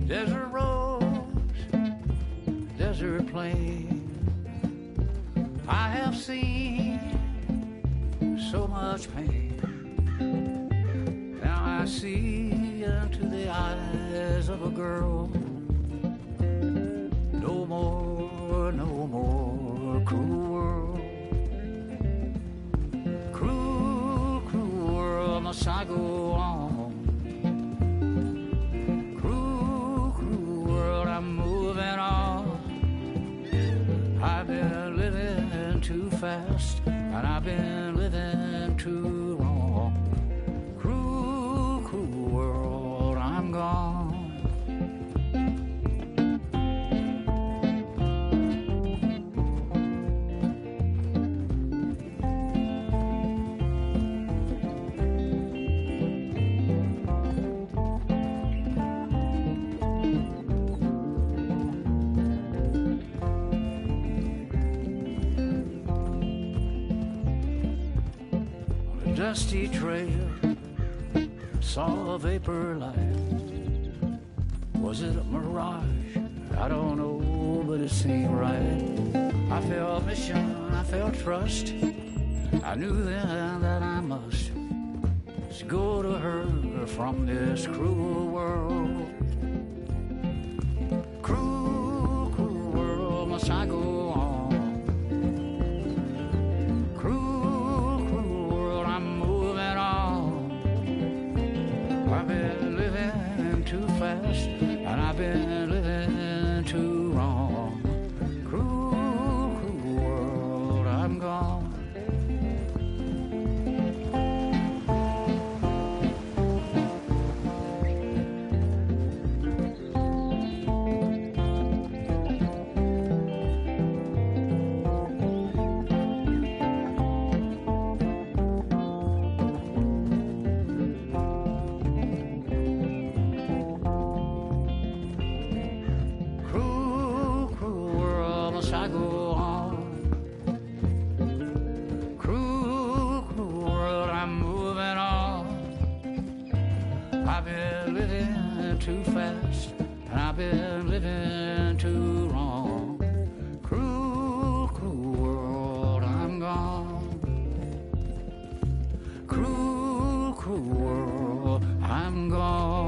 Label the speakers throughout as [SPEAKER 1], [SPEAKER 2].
[SPEAKER 1] Desert roads, desert plain, I have seen so much pain. Now I see into the eyes of a girl. No more, no more cruel world. Cruel, cruel world, must I go on? Cruel, cruel world, I'm moving on. I've been living too fast, and I've been living too long. Cruel, cruel world, I'm gone. Dusty trail, saw a vapor light. Was it a mirage? I don't know, but it seemed right. I felt mission, I felt trust. I knew then that I must go to her from this cruel world. Cruel, cruel world, must I go on? I've been living too fast, and I've been living too wrong. Cruel, cruel world, I'm gone. Too fast, and I've been living too wrong. Cruel, cruel world, I'm gone. Cruel, cruel world, I'm gone.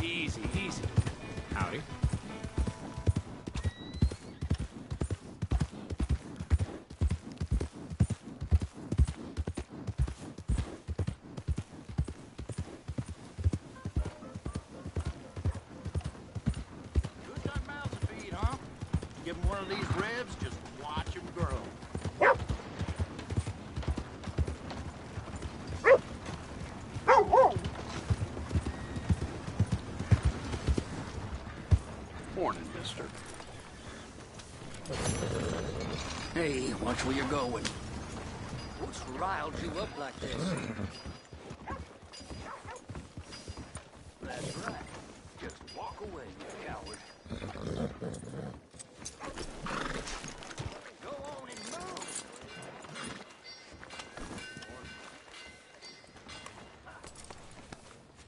[SPEAKER 2] Easy, easy. Howdy.
[SPEAKER 1] Good got mouths to feed, huh? Give them one of these ribs, just watch them grow. Morning, mister. Hey, watch where you're going.
[SPEAKER 3] What's riled you up like this?
[SPEAKER 1] That's right. Just walk away, you coward. Go on and move.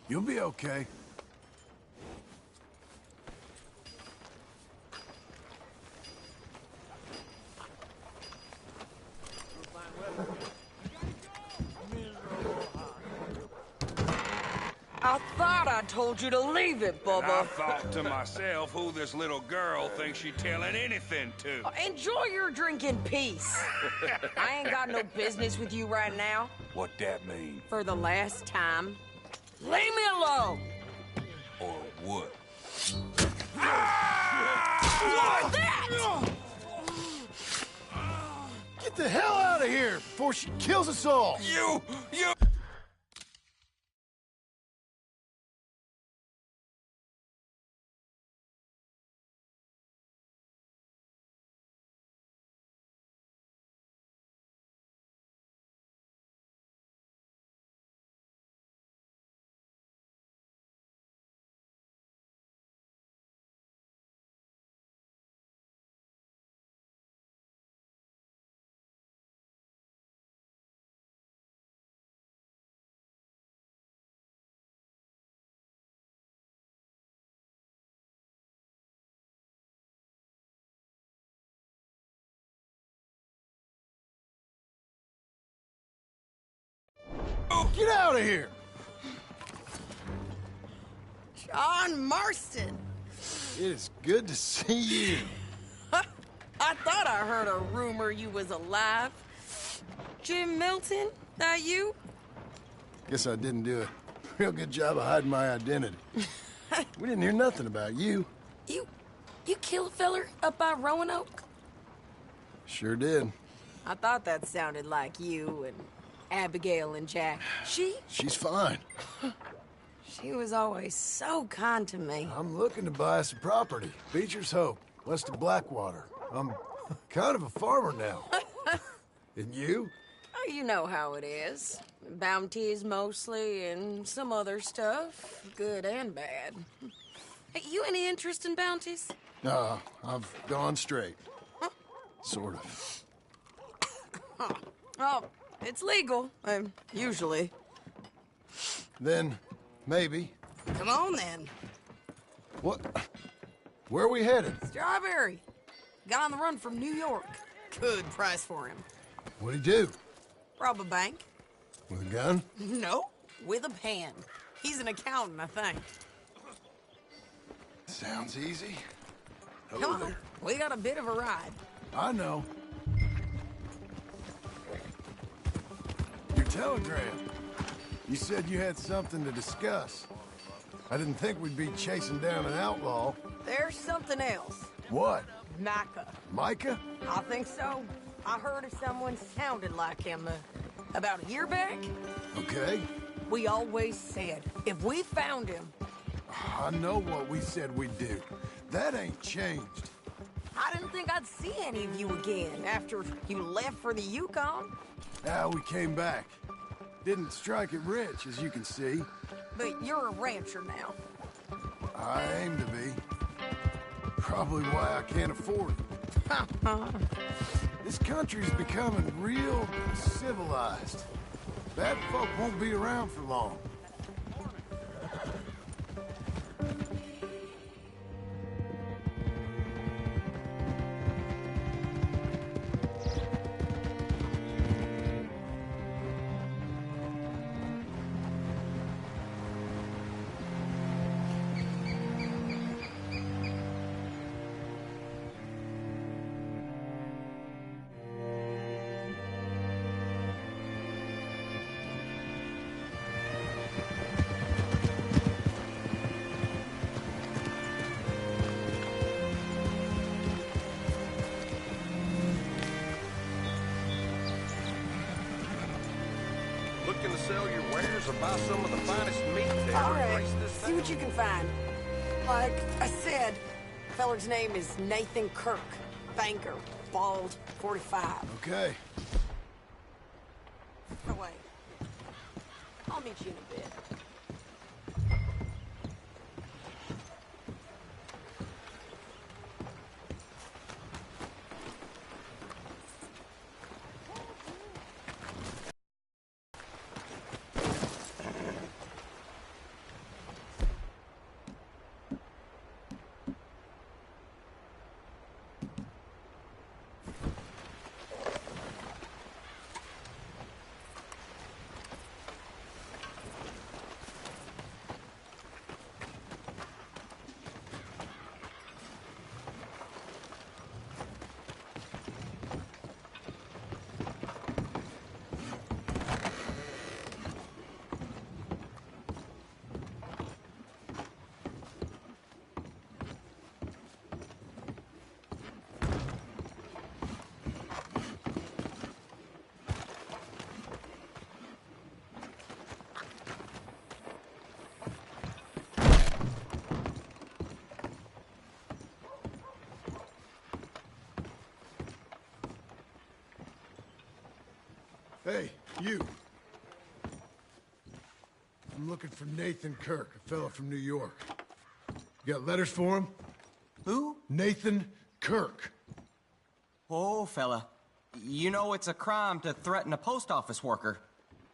[SPEAKER 4] You'll be okay.
[SPEAKER 3] I thought I told you to leave it,
[SPEAKER 5] And I
[SPEAKER 3] Bubba.
[SPEAKER 5] thought to myself who this little girl thinks she telling anything to.
[SPEAKER 3] Enjoy your drink in peace. I ain't got no business with you right now.
[SPEAKER 5] What that mean?
[SPEAKER 3] For the last time, leave me alone.
[SPEAKER 5] Or what?
[SPEAKER 3] What's that?
[SPEAKER 4] Get the hell out of here before she kills us all!
[SPEAKER 5] You!
[SPEAKER 4] Get out of here!
[SPEAKER 3] John Marston.
[SPEAKER 4] It is good to see you.
[SPEAKER 3] I thought I heard a rumor you was alive. Jim Milton, that you?
[SPEAKER 4] Guess I didn't do a real good job of hiding my identity. We didn't hear nothing about you.
[SPEAKER 3] You killed a feller up by Roanoke?
[SPEAKER 4] Sure did.
[SPEAKER 3] I thought that sounded like you and Abigail and Jack.
[SPEAKER 4] She's fine.
[SPEAKER 3] She was always so kind to me.
[SPEAKER 4] I'm looking to buy some property. Beecher's Hope, west of Blackwater. I'm kind of a farmer now. And you?
[SPEAKER 3] Oh, you know how it is. Bounties mostly, and some other stuff, good and bad. Hey, you any interest in bounties?
[SPEAKER 4] No, I've gone straight. Sort of.
[SPEAKER 3] Oh, it's legal, usually.
[SPEAKER 4] Then, maybe.
[SPEAKER 3] Come on, then.
[SPEAKER 4] What? Where are we headed?
[SPEAKER 3] Strawberry. Got on the run from New York. Good price for him.
[SPEAKER 4] What'd he do?
[SPEAKER 3] Rob a bank?
[SPEAKER 4] With a gun?
[SPEAKER 3] No, with a pen. He's an accountant, I think.
[SPEAKER 4] Sounds easy.
[SPEAKER 3] Come on, we got a bit of a ride.
[SPEAKER 4] I know. Your telegram. You said you had something to discuss. I didn't think we'd be chasing down an outlaw.
[SPEAKER 3] There's something else.
[SPEAKER 4] What?
[SPEAKER 3] Micah.
[SPEAKER 4] Micah?
[SPEAKER 3] I think so. I heard of someone sounded like him about a year back.
[SPEAKER 4] Okay.
[SPEAKER 3] We always said, if we found him...
[SPEAKER 4] I know what we said we'd do. That ain't changed.
[SPEAKER 3] I didn't think I'd see any of you again after you left for the Yukon.
[SPEAKER 4] Now we came back. Didn't strike it rich, as you can see.
[SPEAKER 3] But you're a rancher now.
[SPEAKER 4] I aim to be. Probably why I can't afford it. This country's becoming real civilized. Bad folk won't be around for long.
[SPEAKER 6] Looking to sell your wares or buy some of the finest meat to
[SPEAKER 3] All
[SPEAKER 6] ever
[SPEAKER 3] right,
[SPEAKER 6] grace this
[SPEAKER 3] see what you can find. Like I said, feller's name is Nathan Kirk. Banker, bald, 45.
[SPEAKER 4] Okay.
[SPEAKER 3] Oh, wait. I'll meet you in a bit.
[SPEAKER 4] Hey, you. I'm looking for Nathan Kirk, a fellow from New York. You got letters for him?
[SPEAKER 7] Who?
[SPEAKER 4] Nathan Kirk.
[SPEAKER 7] Oh, fella. You know it's a crime to threaten a post office worker.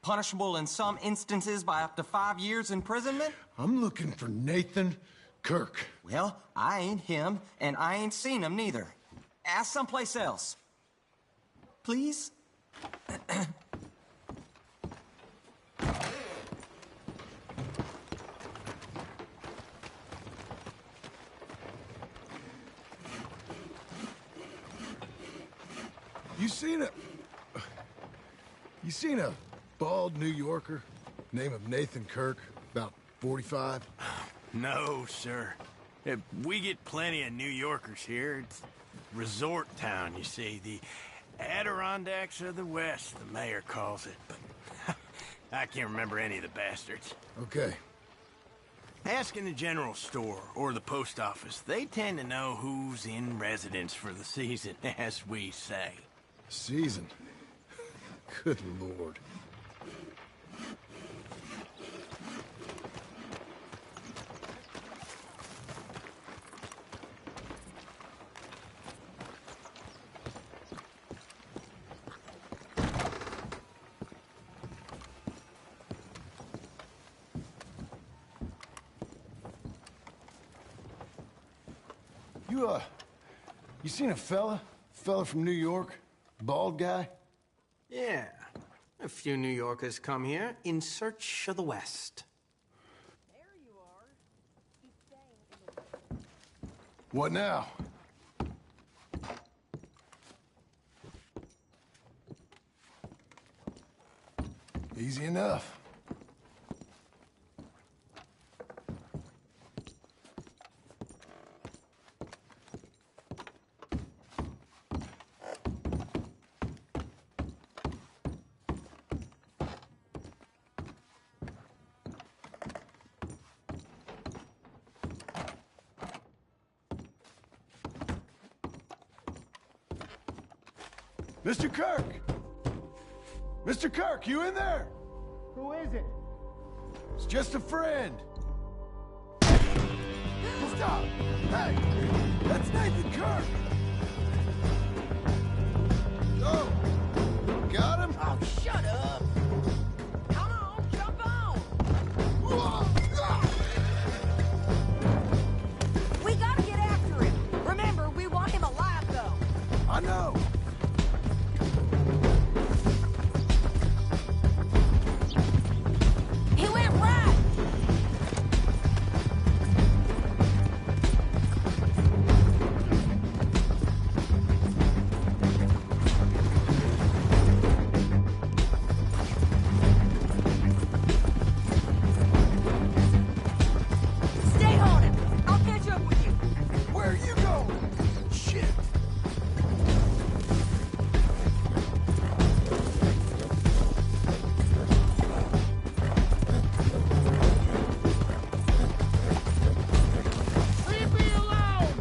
[SPEAKER 7] Punishable in some instances by up to 5 years imprisonment?
[SPEAKER 4] I'm looking for Nathan Kirk.
[SPEAKER 7] Well, I ain't him, and I ain't seen him neither. Ask someplace else. Please?
[SPEAKER 4] You seen a bald New Yorker, name of Nathan Kirk, about 45?
[SPEAKER 8] No, sir. We get plenty of New Yorkers here. It's resort town, you see. The Adirondacks of the West, the mayor calls it. But I can't remember any of the bastards.
[SPEAKER 4] Okay.
[SPEAKER 8] Ask in the general store or the post office. They tend to know who's in residence for the season, as we say.
[SPEAKER 4] Season? Good Lord. You seen a fella from New York? Bald guy?
[SPEAKER 2] Yeah. A few New Yorkers come here in search of the West.
[SPEAKER 3] There you are. He's staying in the...
[SPEAKER 4] What now? Easy enough. Mr. Kirk! Mr. Kirk, you in there?
[SPEAKER 9] Who is it?
[SPEAKER 4] It's just a friend. Stop! Hey! That's Nathan Kirk! Oh! Got him?
[SPEAKER 3] Oh, shut up! Come on, jump on!
[SPEAKER 4] Whoa!
[SPEAKER 3] We gotta get after him! Remember, we want him alive, though!
[SPEAKER 4] I know!
[SPEAKER 3] He went right! Stay on him! I'll catch up with you!
[SPEAKER 4] Where are you going? Shit!
[SPEAKER 9] Leave me alone!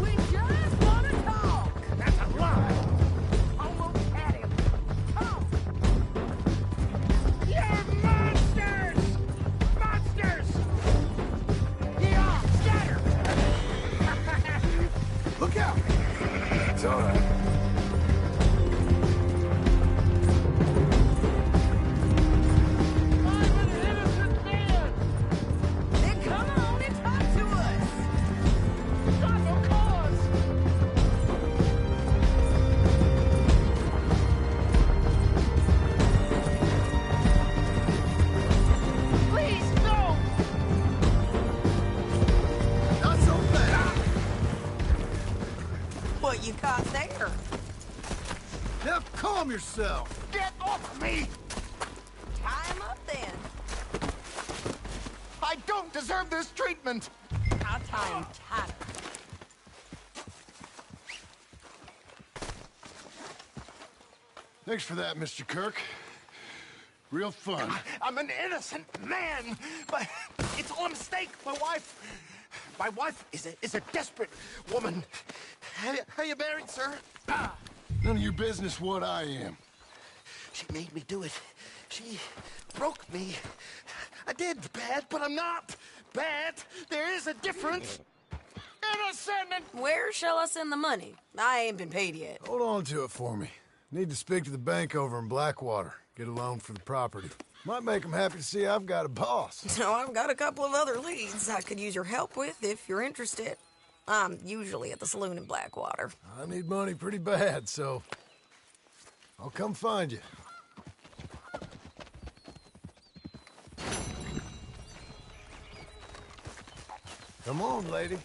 [SPEAKER 3] We just wanna talk!
[SPEAKER 9] That's a lie!
[SPEAKER 3] Almost had him! Come!
[SPEAKER 9] You're monsters! Monsters! Yeah, scatter!
[SPEAKER 4] Look out! It's all right.
[SPEAKER 9] I'm an innocent man!
[SPEAKER 3] Then come on and talk to us!
[SPEAKER 9] Got no cause! Please, no!
[SPEAKER 4] Not so fast!
[SPEAKER 3] What you caught there?
[SPEAKER 4] Now calm yourself!
[SPEAKER 9] Get off me!
[SPEAKER 3] Tie him up then.
[SPEAKER 9] I don't deserve this treatment!
[SPEAKER 3] I'll tie him tighter.
[SPEAKER 4] Thanks for that, Mr. Kirk. Real fun.
[SPEAKER 9] I'm an innocent man, but it's It's all a mistake. My wife is a desperate woman. How you married, sir?
[SPEAKER 4] None of your business what I am.
[SPEAKER 9] She made me do it. She broke me. I did bad, but I'm not bad. There is a difference. Innocent.
[SPEAKER 3] Where shall I send the money? I ain't been paid yet.
[SPEAKER 4] Hold on to it for me. Need to speak to the bank over in Blackwater. Get a loan for the property. Might make them happy to see I've got a boss.
[SPEAKER 3] So I've got a couple of other leads I could use your help with if you're interested. I'm usually at the saloon in Blackwater.
[SPEAKER 4] I need money pretty bad, so I'll come find you. Come on, lady.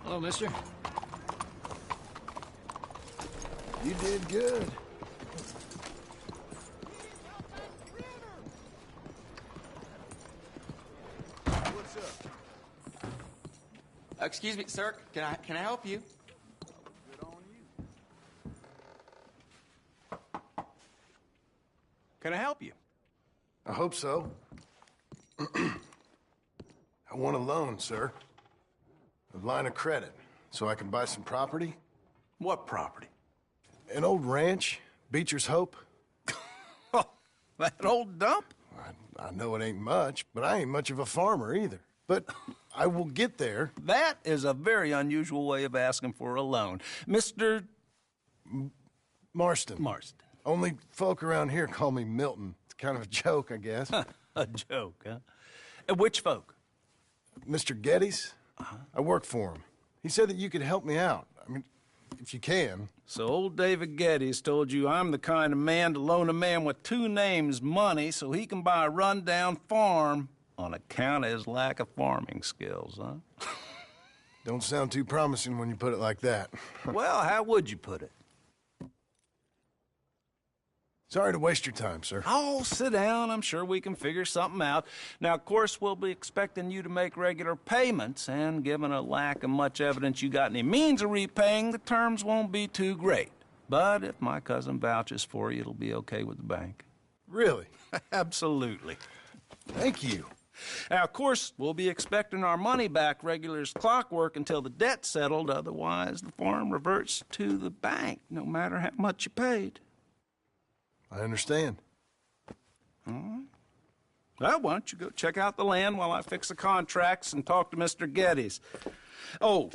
[SPEAKER 1] Hello, mister.
[SPEAKER 4] You did good.
[SPEAKER 6] What's up?
[SPEAKER 7] Excuse me, sir. Can I help you?
[SPEAKER 6] Good on you. Can I help you?
[SPEAKER 4] I hope so. I want a loan, sir. A line of credit, so I can buy some property.
[SPEAKER 6] What property?
[SPEAKER 4] An old ranch, Beecher's Hope.
[SPEAKER 6] Oh, that old dump?
[SPEAKER 4] I know it ain't much, but I ain't much of a farmer either. But I will get there.
[SPEAKER 6] That is a very unusual way of asking for a loan. Mr.
[SPEAKER 4] Marston.
[SPEAKER 6] Marston.
[SPEAKER 4] Only folk around here call me Milton. It's kind of a joke, I guess.
[SPEAKER 6] A joke, huh? Which folk?
[SPEAKER 4] Mr. Geddes. I work for him. He said that you could help me out. I mean, if you can.
[SPEAKER 6] So old David Geddes told you I'm the kind of man to loan a man with two names money so he can buy a rundown farm on account of his lack of farming skills, huh?
[SPEAKER 4] Don't sound too promising when you put it like that.
[SPEAKER 6] Well, how would you put it?
[SPEAKER 4] Sorry to waste your time, sir.
[SPEAKER 6] Oh, sit down. I'm sure we can figure something out. Now, of course, we'll be expecting you to make regular payments, and given a lack of much evidence you got any means of repaying, the terms won't be too great. But if my cousin vouches for you, it'll be okay with the bank.
[SPEAKER 4] Really?
[SPEAKER 6] Absolutely.
[SPEAKER 4] Thank you.
[SPEAKER 6] Now, of course, we'll be expecting our money back regular as clockwork until the debt's settled. Otherwise, the farm reverts to the bank, no matter how much you paid.
[SPEAKER 4] I understand.
[SPEAKER 6] All right. Well, why don't you go check out the land while I fix the contracts and talk to Mr. Geddes. Oh,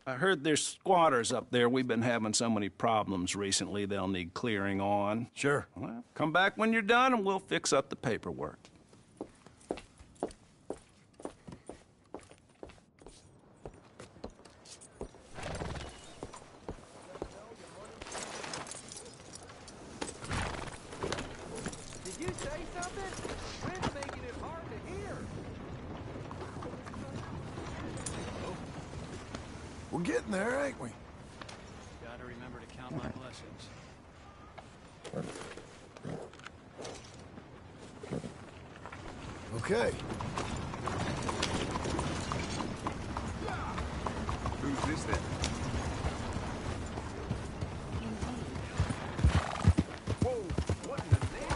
[SPEAKER 6] I heard there's squatters up there. We've been having so many problems recently, they'll need clearing on.
[SPEAKER 4] Sure.
[SPEAKER 6] Well, come back when you're done and we'll fix up the paperwork.
[SPEAKER 10] Did you say something? Wind's making it hard to hear.
[SPEAKER 4] We're getting there, ain't we?
[SPEAKER 1] Gotta remember to count my blessings.
[SPEAKER 4] Okay.
[SPEAKER 5] Who's this then? Whoa, what in the name?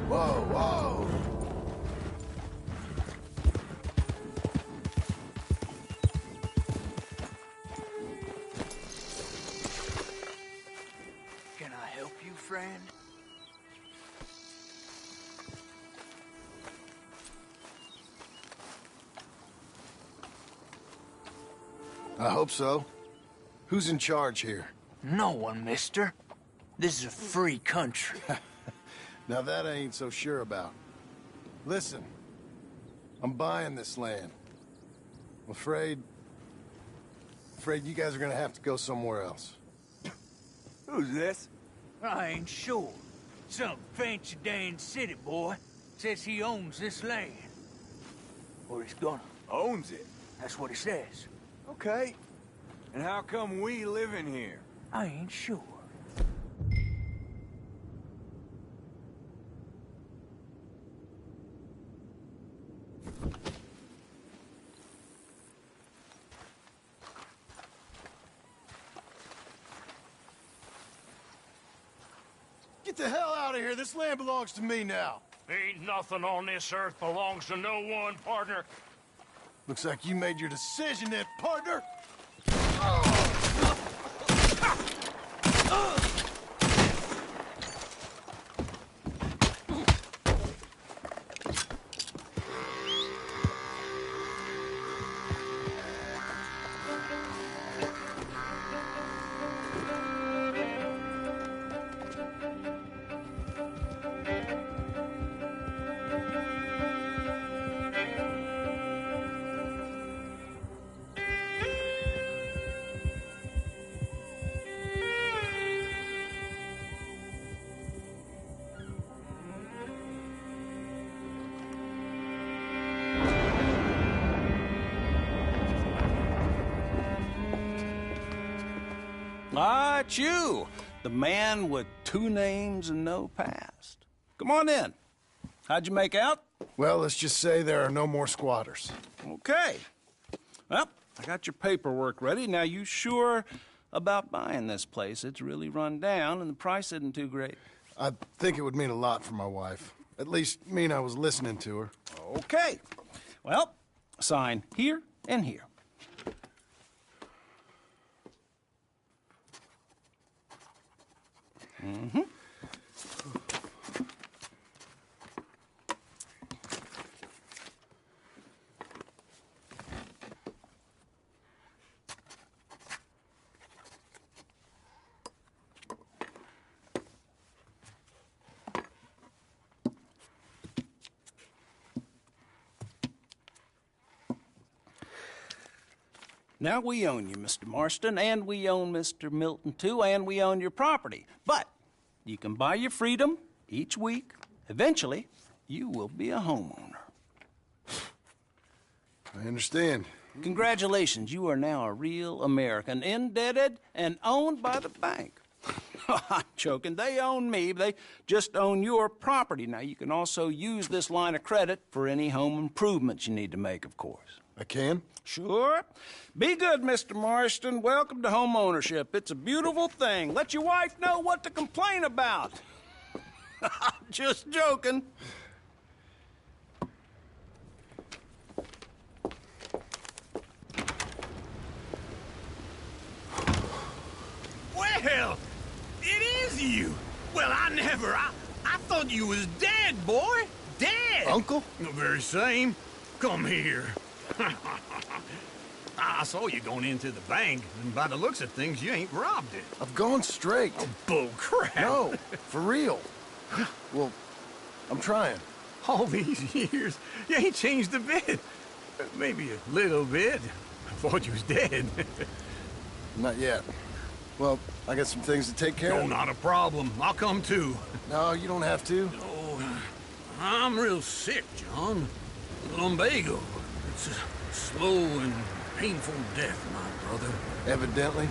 [SPEAKER 4] Whoa, whoa!
[SPEAKER 10] Can I help you, friend?
[SPEAKER 4] I hope so. Who's in charge here?
[SPEAKER 10] No one, mister. This is a free country.
[SPEAKER 4] Now that I ain't so sure about. Listen, I'm buying this land. I'm afraid you guys are gonna have to go somewhere else.
[SPEAKER 5] Who's this?
[SPEAKER 10] I ain't sure. Some fancy Dan city boy says he owns this land. Or he's gonna.
[SPEAKER 5] Owns it.
[SPEAKER 10] That's what he says.
[SPEAKER 5] Okay. And how come we live in here?
[SPEAKER 10] I ain't sure.
[SPEAKER 4] Get the hell out of here! This land belongs to me now!
[SPEAKER 8] Ain't nothing on this earth belongs to no one, partner.
[SPEAKER 4] Looks like you made your decision then, partner!
[SPEAKER 6] Ah, it's you, the man with 2 names and no past. Come on in. How'd you make out?
[SPEAKER 4] Well, let's just say there are no more squatters.
[SPEAKER 6] Okay. Well, I got your paperwork ready. Now, you sure about buying this place? It's really run down, and the price isn't too great.
[SPEAKER 4] I think it would mean a lot for my wife. At least mean I was listening to her.
[SPEAKER 6] Okay. Well, sign here and here. Mm-hmm. Now, we own you, Mr. Marston, and we own Mr. Milton, too, and we own your property. But you can buy your freedom each week. Eventually, you will be a homeowner.
[SPEAKER 4] I understand.
[SPEAKER 6] Congratulations, you are now a real American, indebted and owned by the bank. I'm joking. They own me. They just own your property. Now, you can also use this line of credit for any home improvements you need to make, of course.
[SPEAKER 4] I can?
[SPEAKER 6] Sure. Be good, Mr. Marston. Welcome to home ownership. It's a beautiful thing. Let your wife know what to complain about. Just joking.
[SPEAKER 8] Well, it is you. Well, I thought you was dead, boy. Dead.
[SPEAKER 4] Uncle?
[SPEAKER 8] The very same. Come here. I saw you going into the bank, and by the looks of things, you ain't robbed it.
[SPEAKER 4] I've gone straight.
[SPEAKER 8] Oh, bull crap.
[SPEAKER 4] No, for real. Well, I'm trying.
[SPEAKER 8] All these years, you ain't changed a bit. Maybe a little bit. I thought you was dead.
[SPEAKER 4] Not yet. Well, I got some things to take care
[SPEAKER 8] Oh,
[SPEAKER 4] of.
[SPEAKER 8] not a problem. I'll come too.
[SPEAKER 4] No, you don't have to.
[SPEAKER 8] Oh, I'm real sick, John. Lumbago. It's a slow and painful death, my brother.
[SPEAKER 4] Evidently.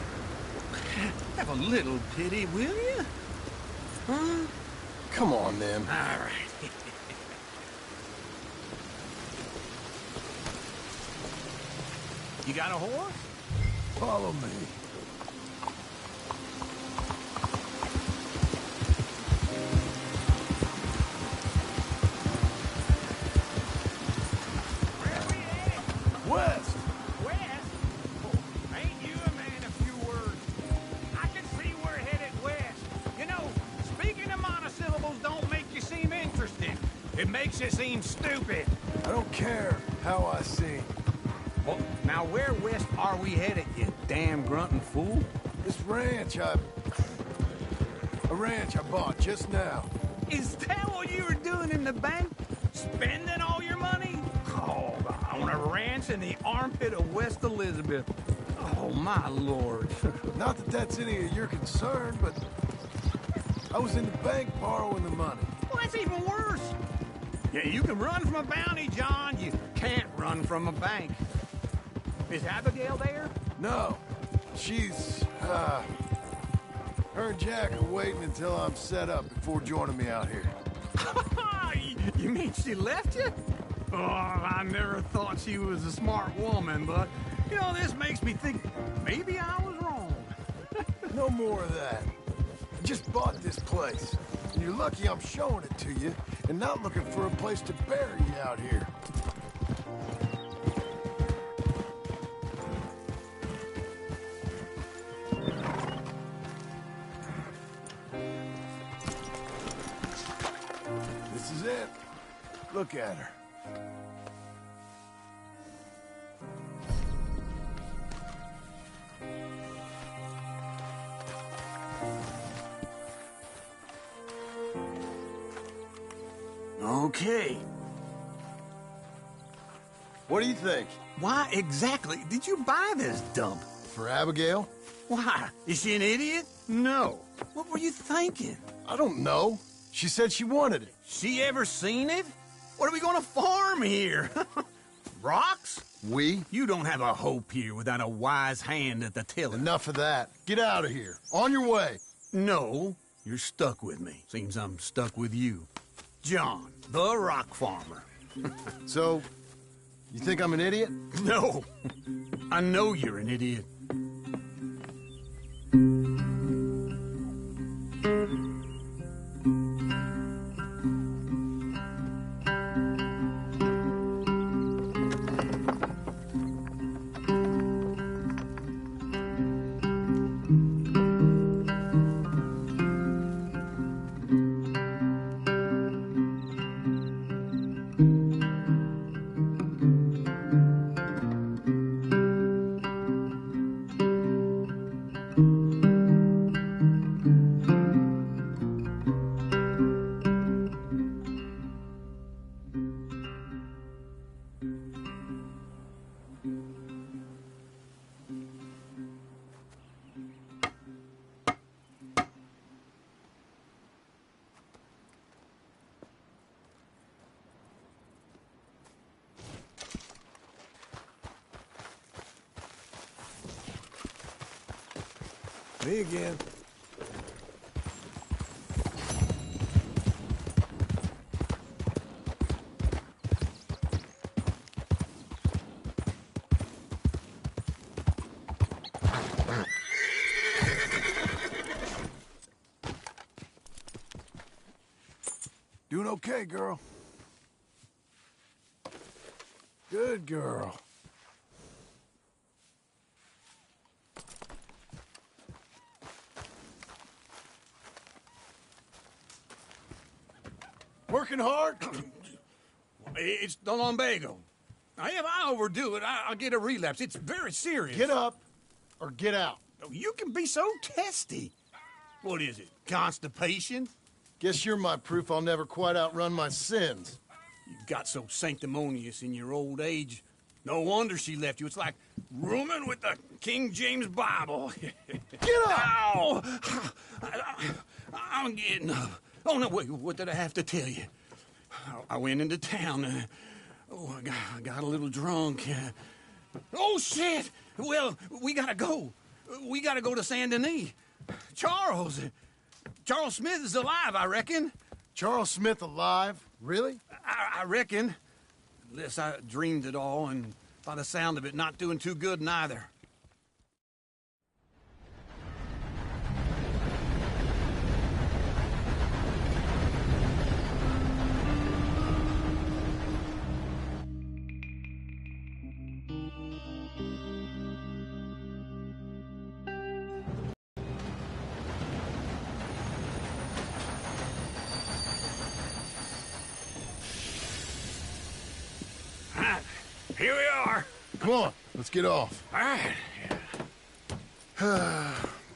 [SPEAKER 8] Have a little pity, will you? Huh?
[SPEAKER 4] Come on, then.
[SPEAKER 8] All right. You got a horse?
[SPEAKER 4] Follow me. West.
[SPEAKER 10] West? Oh, ain't you a man of few words? I can see we're headed west. You know, speaking of monosyllables don't make you seem interesting. It makes you seem stupid.
[SPEAKER 4] I don't care how I sing.
[SPEAKER 10] Well, now where west are we headed, you damn grunting fool?
[SPEAKER 4] This ranch I bought just now.
[SPEAKER 10] Is that what you were doing in the bank? Spending all your money? Oh, on a ranch in the armpit of West Elizabeth. Oh, my lord.
[SPEAKER 4] Not that that's any of your concern, but I was in the bank borrowing the money.
[SPEAKER 10] Well, that's even worse. Yeah, you can run from a bounty, John. You can't run from a bank. Is Abigail there?
[SPEAKER 4] No, she's, her and Jack are waiting until I'm set up before joining me out here.
[SPEAKER 10] You mean she left you? Oh, I never thought she was a smart woman, but, you know, this makes me think maybe I was wrong.
[SPEAKER 4] No more of that. I just bought this place, and you're lucky I'm showing it to you and not looking for a place to bury you out here. This is it. Look at her.
[SPEAKER 8] Okay.
[SPEAKER 4] What do you think?
[SPEAKER 8] Why exactly did you buy this dump?
[SPEAKER 4] For Abigail?
[SPEAKER 8] Why? Is she an idiot? No. What were you thinking?
[SPEAKER 4] I don't know. She said she wanted it.
[SPEAKER 8] She ever seen it? What are we gonna farm here?
[SPEAKER 10] Rocks?
[SPEAKER 4] We?
[SPEAKER 10] You don't have a hope here without a wise hand at the tiller.
[SPEAKER 4] Enough of that. Get out of here. On your way.
[SPEAKER 10] No, you're stuck with me. Seems I'm stuck with you. John, the rock farmer.
[SPEAKER 4] So, you think I'm an idiot?
[SPEAKER 10] No, I know you're an idiot.
[SPEAKER 4] Me again. Doing okay, girl. Good girl. Working hard?
[SPEAKER 10] It's the lumbago. Now, if I overdo it, I'll get a relapse. It's very serious.
[SPEAKER 4] Get up or get out.
[SPEAKER 10] You can be so testy. What is it, constipation?
[SPEAKER 4] Guess you're my proof I'll never quite outrun my sins.
[SPEAKER 10] You got so sanctimonious in your old age. No wonder she left you. It's like rooming with the King James Bible.
[SPEAKER 4] Get up!
[SPEAKER 10] Ow! I'm getting up. Oh, no, wait, what did I have to tell you? I went into town. I got a little drunk. Oh, shit! Well, we gotta go. We gotta go to Saint Denis. Charles Smith is alive, I reckon.
[SPEAKER 4] Charles Smith alive? Really?
[SPEAKER 10] I reckon. Unless I dreamed it all, and by the sound of it, not doing too good neither. Here we are.
[SPEAKER 4] Come on, let's get off.
[SPEAKER 10] All right.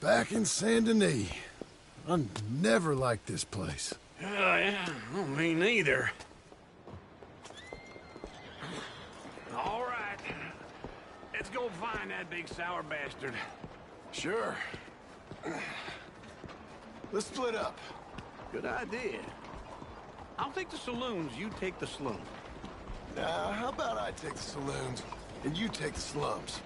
[SPEAKER 4] Back in Saint Denis. I never liked this place.
[SPEAKER 10] Yeah, well, me neither. All right. Let's go find that big sour bastard.
[SPEAKER 4] Sure. Let's split up.
[SPEAKER 10] Good idea. I'll take the saloons, you take the slums.
[SPEAKER 4] Now, how about I take the saloons, and you take the slums?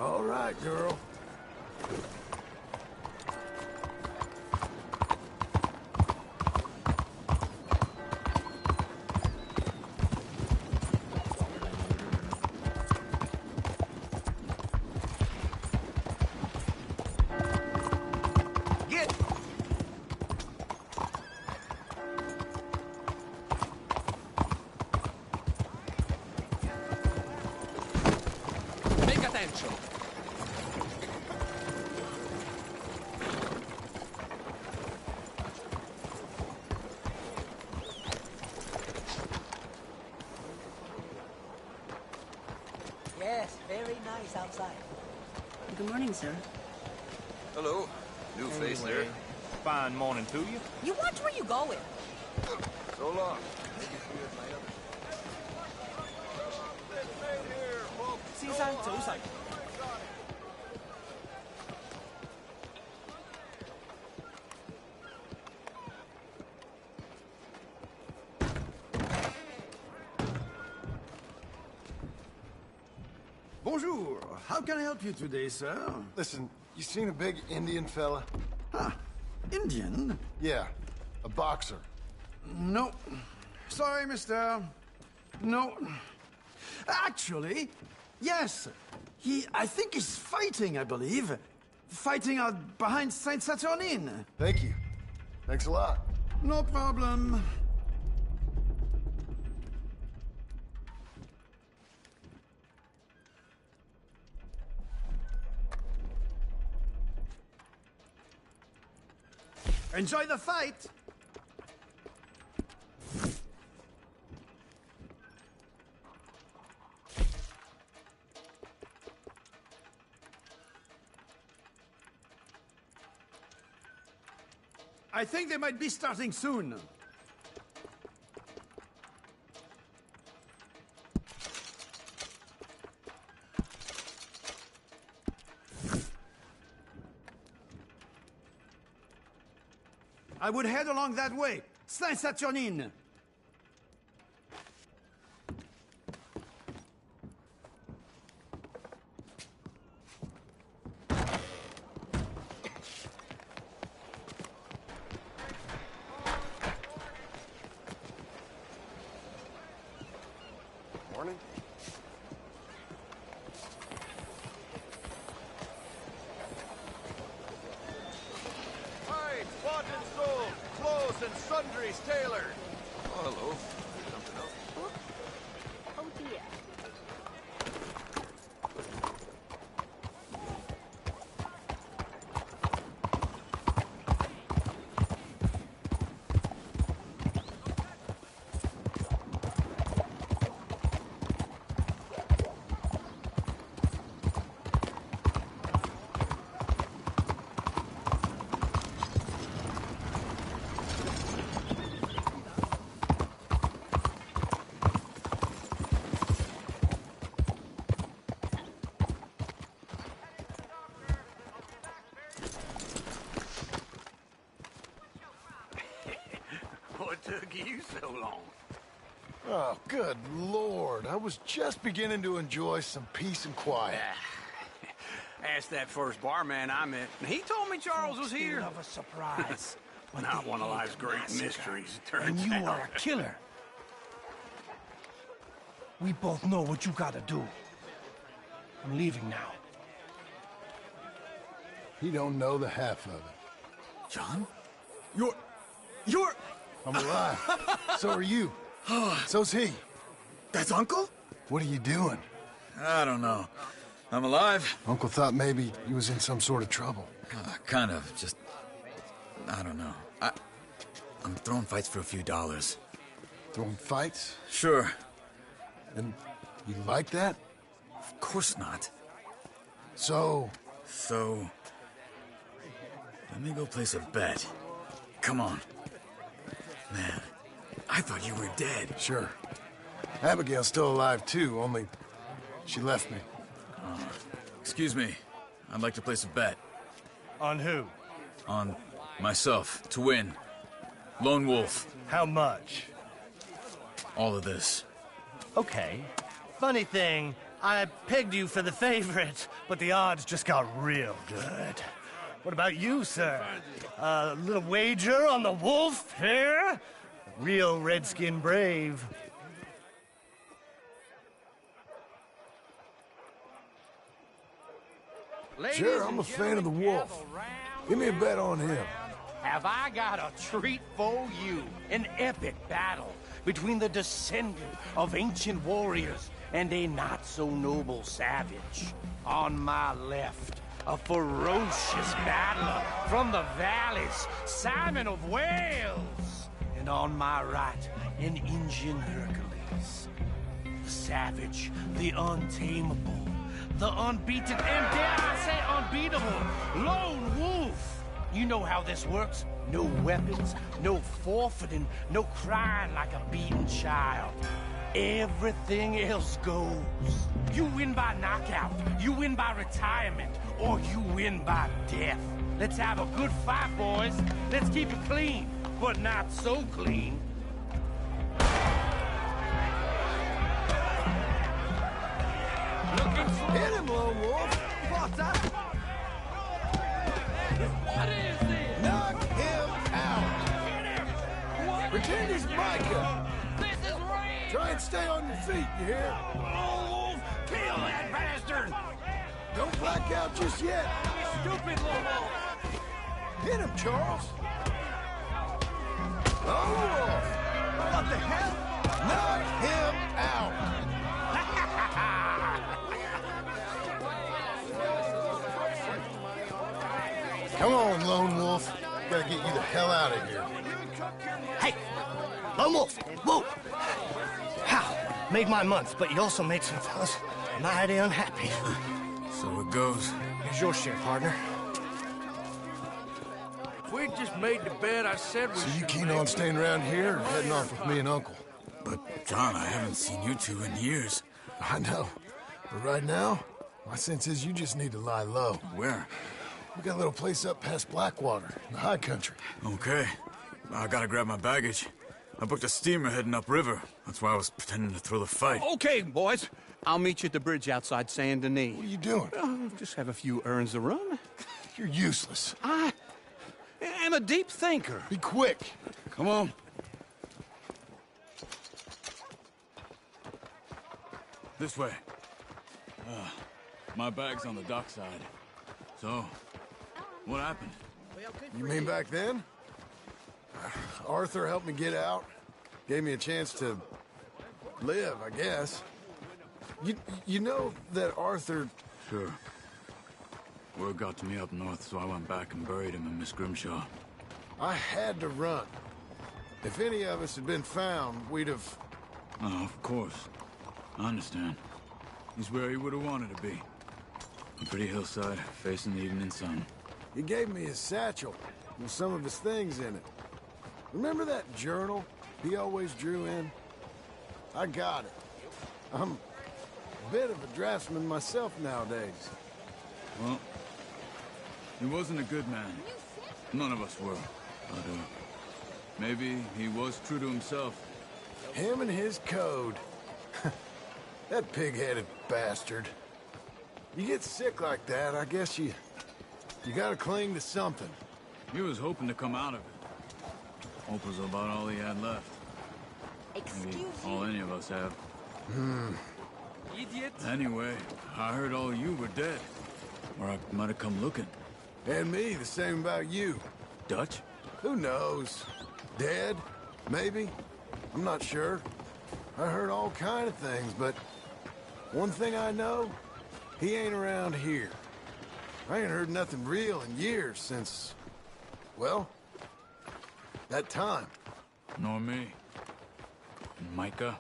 [SPEAKER 4] All right, girl.
[SPEAKER 11] Yes, very nice outside.
[SPEAKER 12] Good morning, sir.
[SPEAKER 13] Hello. New face there.
[SPEAKER 8] Fine morning to you.
[SPEAKER 11] You watch where you going.
[SPEAKER 13] So long. Maybe see you at my other
[SPEAKER 14] 早晨。
[SPEAKER 4] Bonjour. How can I help you today, sir? Listen, you seen a big Indian fella? Huh. Indian? Yeah, a boxer. No. Sorry, mister. No. Actually, yes. I think he's fighting, I believe. Fighting out behind Saint Saturnine. Thank you. Thanks a lot. No problem. Enjoy the fight! I think they might be starting soon. I would head along that way. Saint Saturnine.
[SPEAKER 9] Morning.
[SPEAKER 15] Hides, bought and sold, clothes and sundries tailored.
[SPEAKER 13] Oh, hello. Something else?
[SPEAKER 16] Oh dear.
[SPEAKER 10] What took you so long?
[SPEAKER 4] Oh, good Lord. I was just beginning to enjoy some peace and quiet.
[SPEAKER 10] Asked that first barman I met, and he told me Charles was here.
[SPEAKER 14] Of a surprise.
[SPEAKER 10] Not one of life's great mysteries, it turns
[SPEAKER 14] And you
[SPEAKER 10] out.
[SPEAKER 14] are a killer. We both know what you gotta do. I'm leaving now.
[SPEAKER 4] He don't know the half of it.
[SPEAKER 14] John?
[SPEAKER 4] You're... I'm alive. So are you. So's he.
[SPEAKER 17] That's Uncle?
[SPEAKER 4] What are you doing?
[SPEAKER 17] I don't know. I'm alive.
[SPEAKER 4] Uncle thought maybe he was in some sort of trouble.
[SPEAKER 17] Kind of. Just... I don't know. I'm throwing fights for a few dollars.
[SPEAKER 4] Throwing fights?
[SPEAKER 17] Sure.
[SPEAKER 4] And you like that?
[SPEAKER 17] Of course not.
[SPEAKER 4] So...
[SPEAKER 17] Let me go place a bet. Come on. Man, I thought you were dead.
[SPEAKER 4] Sure. Abigail's still alive, too, only she left me.
[SPEAKER 17] Excuse me. I'd like to place a bet.
[SPEAKER 14] On who?
[SPEAKER 17] On myself, to win. Lone Wolf.
[SPEAKER 14] How much?
[SPEAKER 17] All of this.
[SPEAKER 14] Okay. Funny thing, I pegged you for the favorite, but the odds just got real good. What about you, sir? A little wager on the wolf here? Real redskin brave.
[SPEAKER 4] Sure, I'm a fan of the wolf. Give me a bet on him.
[SPEAKER 10] Have I got a treat for you? An epic battle between the descendant of ancient warriors and a not-so-noble savage. On my left, a ferocious battler from the valleys, Simon of Wales. And on my right, an Indian Hercules. The savage, the untamable, the unbeaten, and dare I say unbeatable, Lone Wolf. You know how this works. No weapons, no forfeiting, no crying like a beaten child. everything else goes. You win by knockout, you win by retirement, or you win by death. Let's have a good fight, boys. Let's keep it clean, but not so clean.
[SPEAKER 4] Hit him, Lone Wolf.
[SPEAKER 10] What's that? What is this?
[SPEAKER 4] Knock him out. Pretend he's Micah.
[SPEAKER 10] This is rain.
[SPEAKER 4] Try and stay on your feet, you hear?
[SPEAKER 10] Lone Wolf, kill that bastard.
[SPEAKER 4] Don't black out just yet.
[SPEAKER 10] Stupid Lone Wolf.
[SPEAKER 4] Hit him, Charles. Lone Wolf.
[SPEAKER 10] What the hell?
[SPEAKER 4] Knock him out. Come on, Lone Wolf. Gotta get you the hell out of here.
[SPEAKER 14] Hey! Lone Wolf! Whoa! How? Made my month, but you also made some fellas mighty unhappy.
[SPEAKER 17] So it goes.
[SPEAKER 14] Here's your share, partner.
[SPEAKER 8] If we'd just made the bed I said we
[SPEAKER 4] So you
[SPEAKER 8] should
[SPEAKER 4] keen
[SPEAKER 8] make,
[SPEAKER 4] on staying around here or heading off with me and Uncle?
[SPEAKER 17] But, John, I haven't seen you two in years.
[SPEAKER 4] I know. But right now, my sense is you just need to lie low.
[SPEAKER 17] Where?
[SPEAKER 4] We got a little place up past Blackwater, in the high country.
[SPEAKER 17] Okay. I gotta grab my baggage. I booked a steamer heading upriver. That's why I was pretending to throw the fight.
[SPEAKER 18] Okay, boys. I'll meet you at the bridge outside Saint Denis.
[SPEAKER 4] What are you doing?
[SPEAKER 18] Just have a few errands to run.
[SPEAKER 4] You're useless.
[SPEAKER 18] I am a deep thinker.
[SPEAKER 4] Be quick.
[SPEAKER 17] Come on. This way. My bag's on the dockside. So, what happened?
[SPEAKER 4] You mean back then? Arthur helped me get out. Gave me a chance to live, I guess. You know that Arthur...
[SPEAKER 17] Sure. Word got to me up north, so I went back and buried him in Miss Grimshaw.
[SPEAKER 4] I had to run. If any of us had been found, we'd have...
[SPEAKER 17] Oh, of course. I understand. He's where he would have wanted to be. A pretty hillside, facing the evening sun.
[SPEAKER 4] He gave me his satchel with some of his things in it. Remember that journal he always drew in? I got it. I'm a bit of a draftsman myself nowadays.
[SPEAKER 17] Well, he wasn't a good man. None of us were. But, maybe he was true to himself.
[SPEAKER 4] Him and his code. That pig-headed bastard. You get sick like that, I guess you gotta cling to something.
[SPEAKER 17] He was hoping to come out of it. Hope was about all he had left. Maybe all any of us have.
[SPEAKER 18] Idiot.
[SPEAKER 17] Anyway, I heard all you were dead. Or I might have come looking.
[SPEAKER 4] And me, the same about you.
[SPEAKER 17] Dutch?
[SPEAKER 4] Who knows? Dead? Maybe? I'm not sure. I heard all kind of things, but one thing I know, he ain't around here. I ain't heard nothing real in years since, well, that time.
[SPEAKER 17] Nor me. And Micah?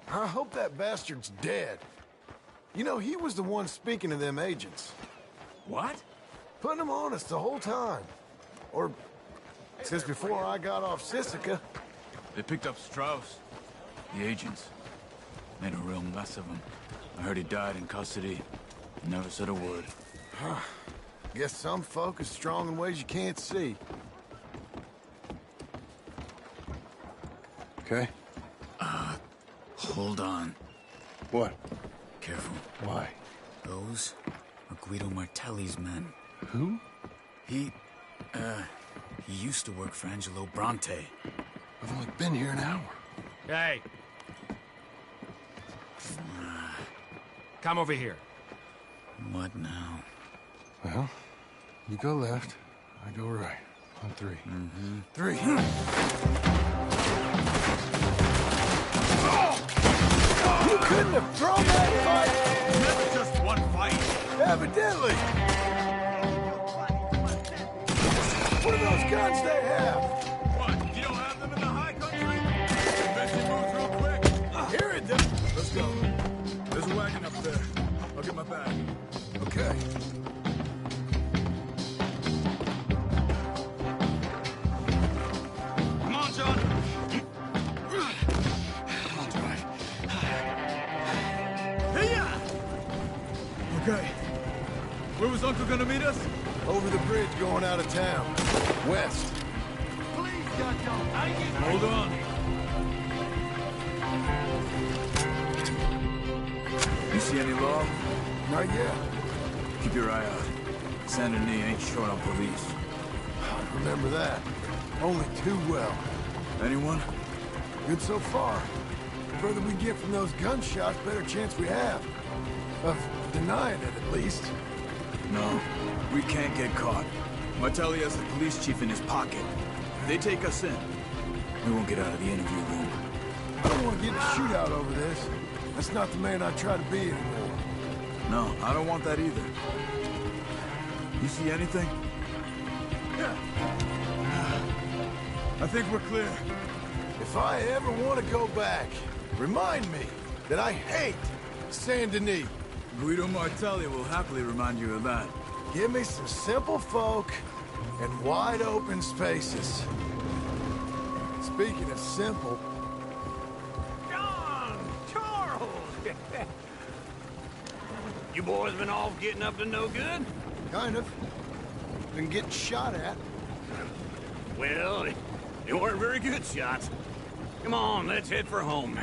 [SPEAKER 4] I hope that bastard's dead. You know, he was the one speaking to them agents.
[SPEAKER 17] What?
[SPEAKER 4] Putting them on us the whole time. Or since before I got off Sisika.
[SPEAKER 17] They picked up Strauss. The agents. Made a real mess of him. I heard he died in custody. Never said a word.
[SPEAKER 4] Guess some folk is strong in ways you can't see. Okay?
[SPEAKER 17] Hold on.
[SPEAKER 4] What?
[SPEAKER 17] Careful.
[SPEAKER 4] Why?
[SPEAKER 17] Those are Guido Martelli's men.
[SPEAKER 4] Who?
[SPEAKER 17] He used to work for Angelo Bronte.
[SPEAKER 4] I've only been here an hour.
[SPEAKER 10] Hey. Come over here.
[SPEAKER 17] What now?
[SPEAKER 4] Well, you go left, I go right. On three.
[SPEAKER 17] Mm-hmm.
[SPEAKER 4] 3. You couldn't have thrown that fight!
[SPEAKER 10] Never just one fight.
[SPEAKER 4] Evidently! What are those guns they have?
[SPEAKER 10] What? You don't have them in the high country? Bet you move real quick.
[SPEAKER 4] Here it does.
[SPEAKER 17] Let's go. There's a wagon up there. I'll get my bag.
[SPEAKER 4] Okay.
[SPEAKER 10] Come on, John.
[SPEAKER 14] All right.
[SPEAKER 17] Okay. Where was Uncle gonna meet us?
[SPEAKER 4] Over the bridge going out of town. West.
[SPEAKER 15] Please, goddamn.
[SPEAKER 17] Hold on. You see any law?
[SPEAKER 4] Not yet.
[SPEAKER 17] Keep your eye out. Saint Denis ain't short on police.
[SPEAKER 4] Remember that. Only too well.
[SPEAKER 17] Anyone?
[SPEAKER 4] Good so far. The further we get from those gunshots, better chance we have. Of denying it, at least.
[SPEAKER 17] No, we can't get caught. Martelli has the police chief in his pocket. If they take us in, we won't get out of the interview room.
[SPEAKER 4] I don't want to get in a shootout over this. That's not the man I try to be anymore.
[SPEAKER 17] No, I don't want that either. You see anything?
[SPEAKER 4] Yeah.
[SPEAKER 17] I think we're clear.
[SPEAKER 4] If I ever want to go back, remind me that I hate Saint Denis.
[SPEAKER 17] Guido Martelli will happily remind you of that.
[SPEAKER 4] Give me some simple folk and wide open spaces. Speaking of simple...
[SPEAKER 10] John! Charles! You boys been off getting up to no good?
[SPEAKER 4] Kind of. Been getting shot at.
[SPEAKER 10] Well, they weren't very good shots. Come on, let's head for home.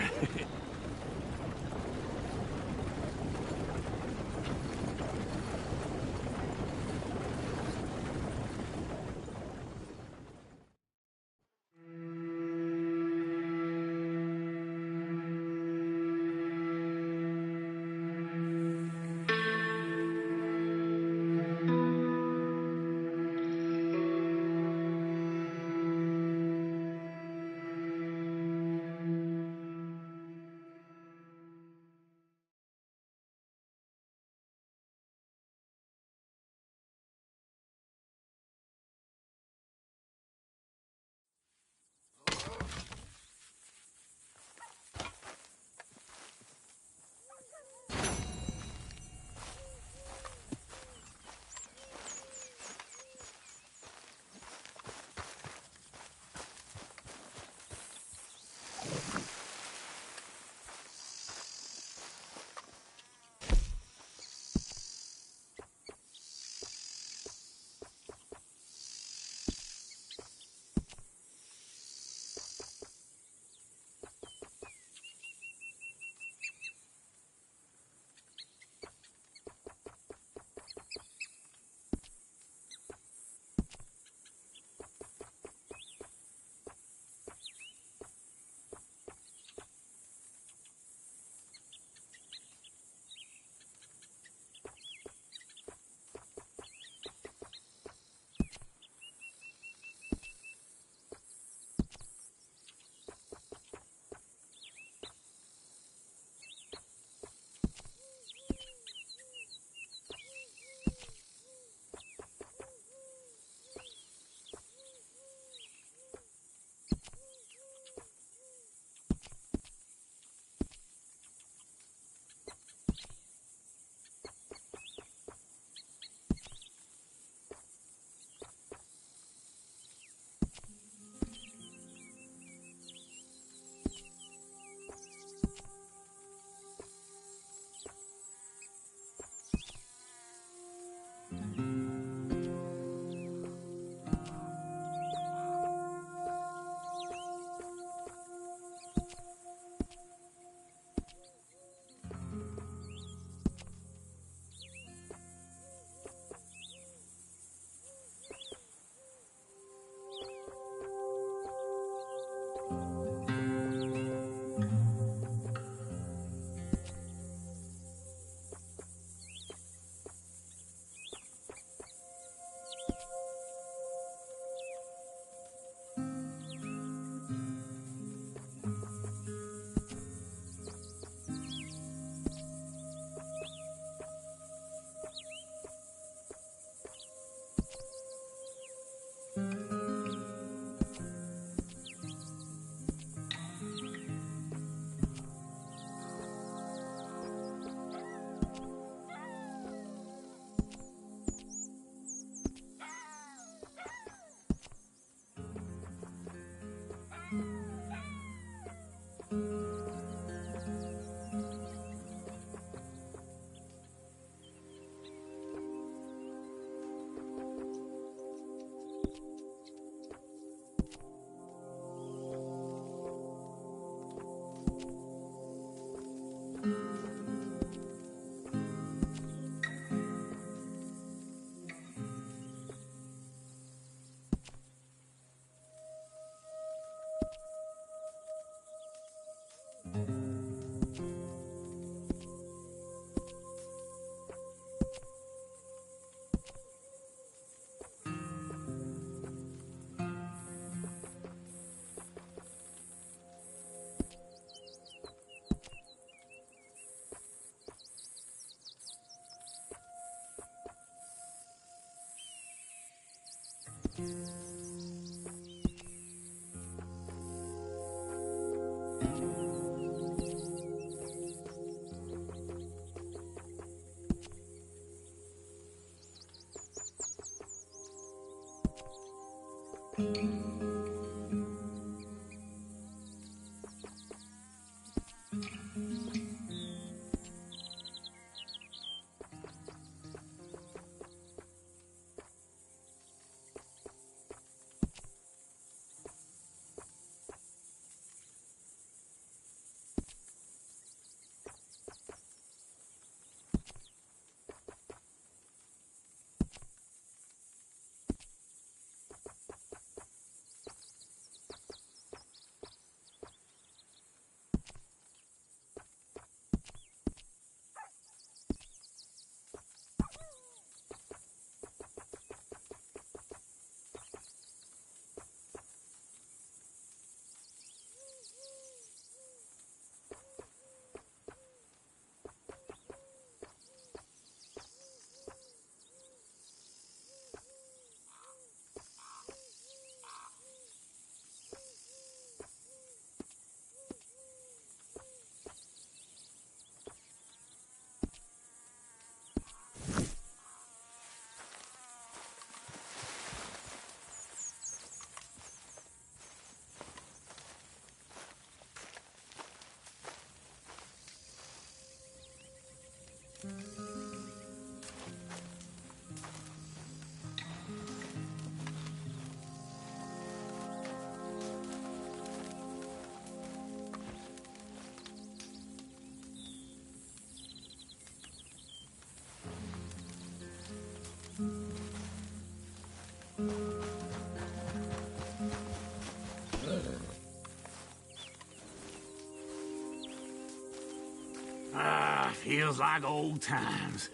[SPEAKER 10] Feels like old times.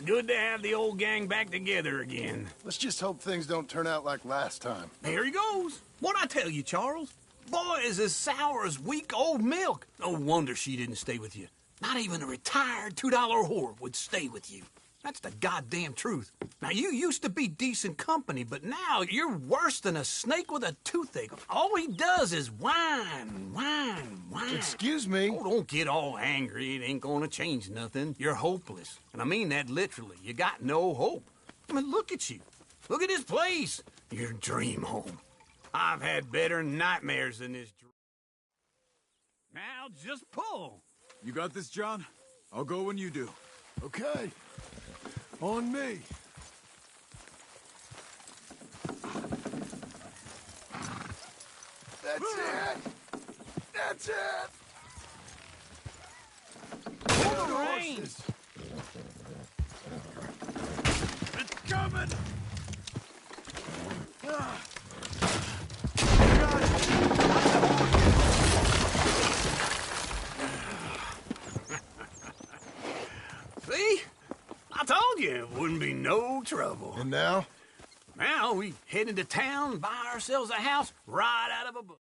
[SPEAKER 10] Good to have the old gang back together again.
[SPEAKER 4] Let's just hope things don't turn out like last time.
[SPEAKER 10] There he goes. What'd I tell you, Charles? Boy is as sour as weak old milk. No wonder she didn't stay with you. Not even a retired $2 whore would stay with you. That's the goddamn truth. Now, you used to be decent company, but now you're worse than a snake with a toothache. All he does is whine, whine, whine.
[SPEAKER 4] Excuse me?
[SPEAKER 10] Oh, don't get all angry. It ain't gonna change nothing. You're hopeless. And I mean that literally. You got no hope. I mean, look at you. Look at this place. Your dream home. I've had better nightmares than this. Now, just pull.
[SPEAKER 17] You got this, John? I'll go when you do.
[SPEAKER 4] Okay. On me. That's it. That's it.
[SPEAKER 10] Hold the reins.
[SPEAKER 4] It's coming.
[SPEAKER 10] See? I told you it wouldn't be no trouble.
[SPEAKER 4] And now?
[SPEAKER 10] Now we head into town and buy ourselves a house right out of a book.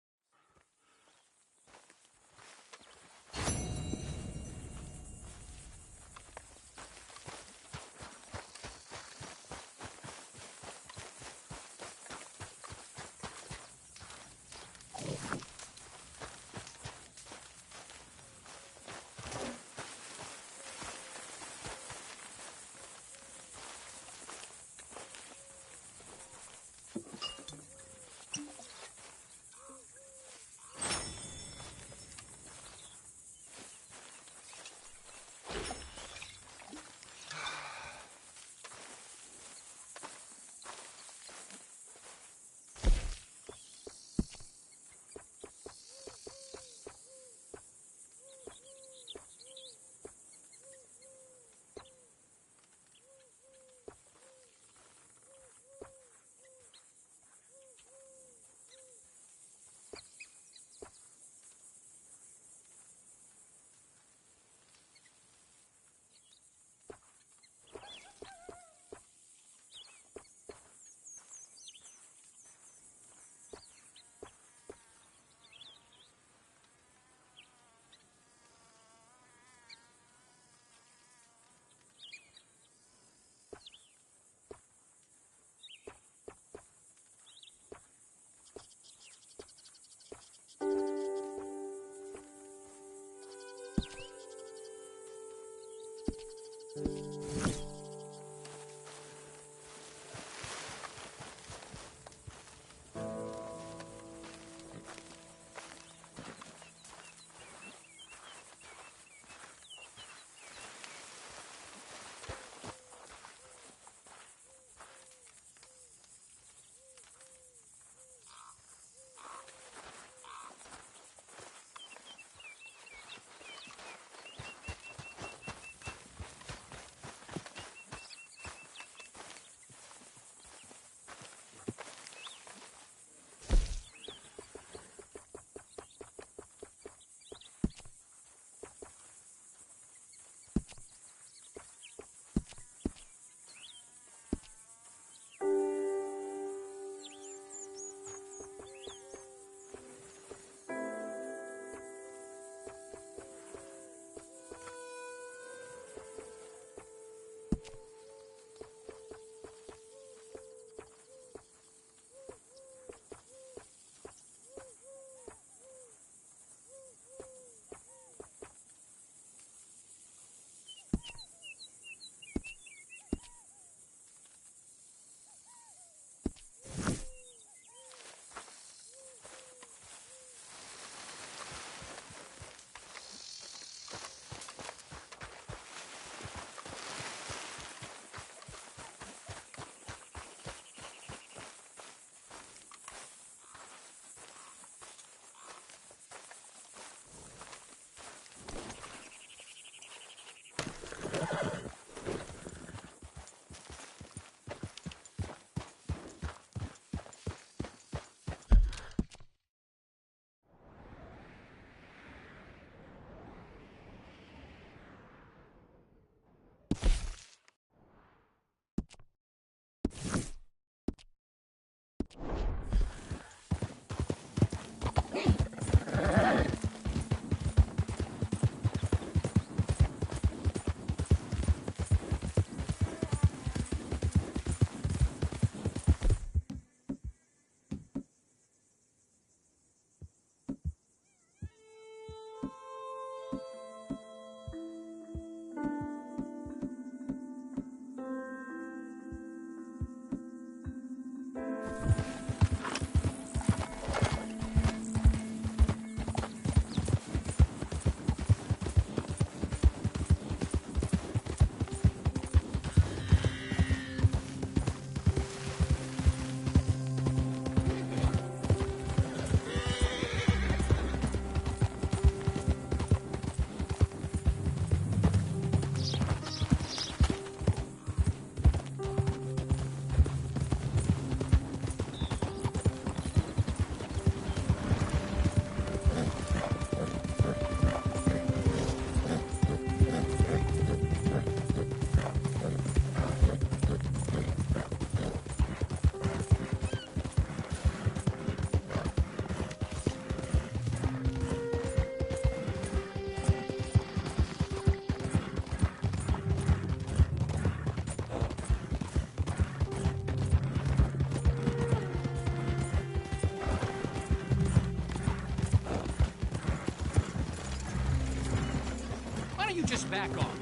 [SPEAKER 10] you just back off?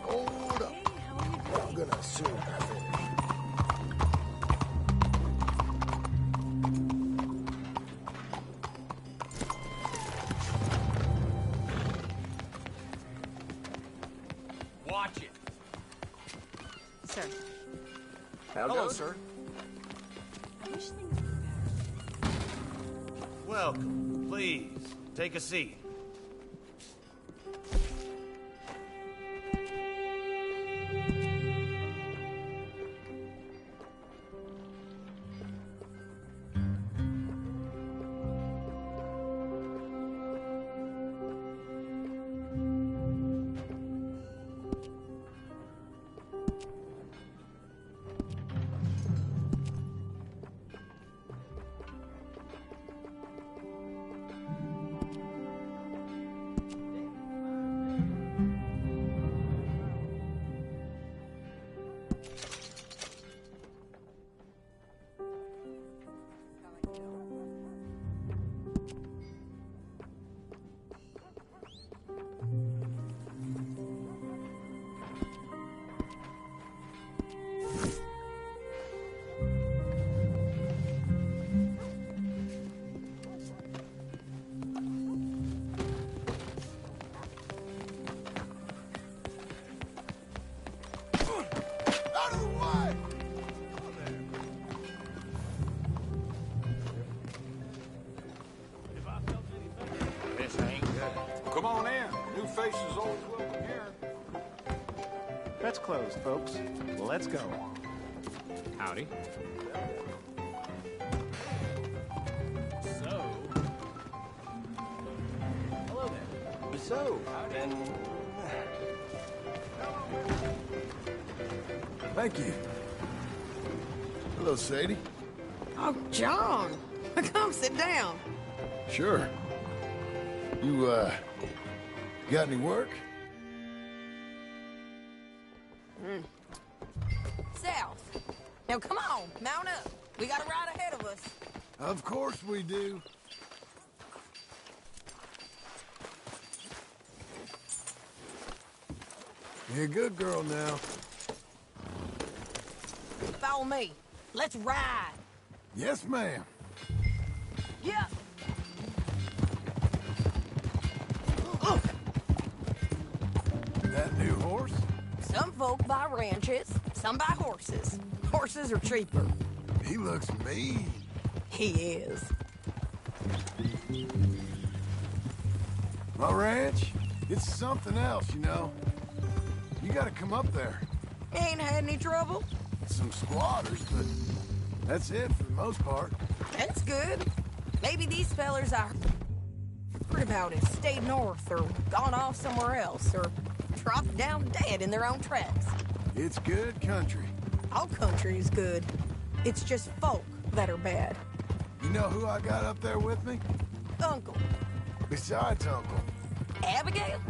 [SPEAKER 4] Hold up. I'm gonna assume nothing.
[SPEAKER 10] Watch it.
[SPEAKER 12] Sir.
[SPEAKER 18] Hello, sir.
[SPEAKER 12] I wish things were better.
[SPEAKER 14] Welcome. Please, take a seat.
[SPEAKER 4] Out of the way!
[SPEAKER 15] This ain't good. Come on in. New faces always welcome here.
[SPEAKER 19] That's closed, folks. Let's go.
[SPEAKER 10] Howdy. So... Hello there.
[SPEAKER 4] So, then... Thank you. Hello, Sadie.
[SPEAKER 3] Oh, John. Come sit down.
[SPEAKER 4] Sure. You, got any work?
[SPEAKER 3] South. Now, come on. Mount up. We got a ride ahead of us.
[SPEAKER 4] Of course we do. You're a good girl now.
[SPEAKER 3] Follow me. Let's ride.
[SPEAKER 4] Yes, ma'am.
[SPEAKER 3] Yeah.
[SPEAKER 4] That new horse?
[SPEAKER 3] Some folk buy ranches, some buy horses. Horses are cheaper.
[SPEAKER 4] He looks mean.
[SPEAKER 3] He is.
[SPEAKER 4] My ranch, it's something else, you know. You gotta come up there.
[SPEAKER 3] Ain't had any trouble?
[SPEAKER 4] Some squatters, but that's it for the most part.
[SPEAKER 3] That's good. Maybe these fellers I heard about have stayed north or gone off somewhere else or dropped down dead in their own tracks.
[SPEAKER 4] It's good country.
[SPEAKER 3] All country is good. It's just folk that are bad.
[SPEAKER 4] You know who I got up there with me?
[SPEAKER 3] Uncle.
[SPEAKER 4] Besides Uncle.
[SPEAKER 3] Abigail?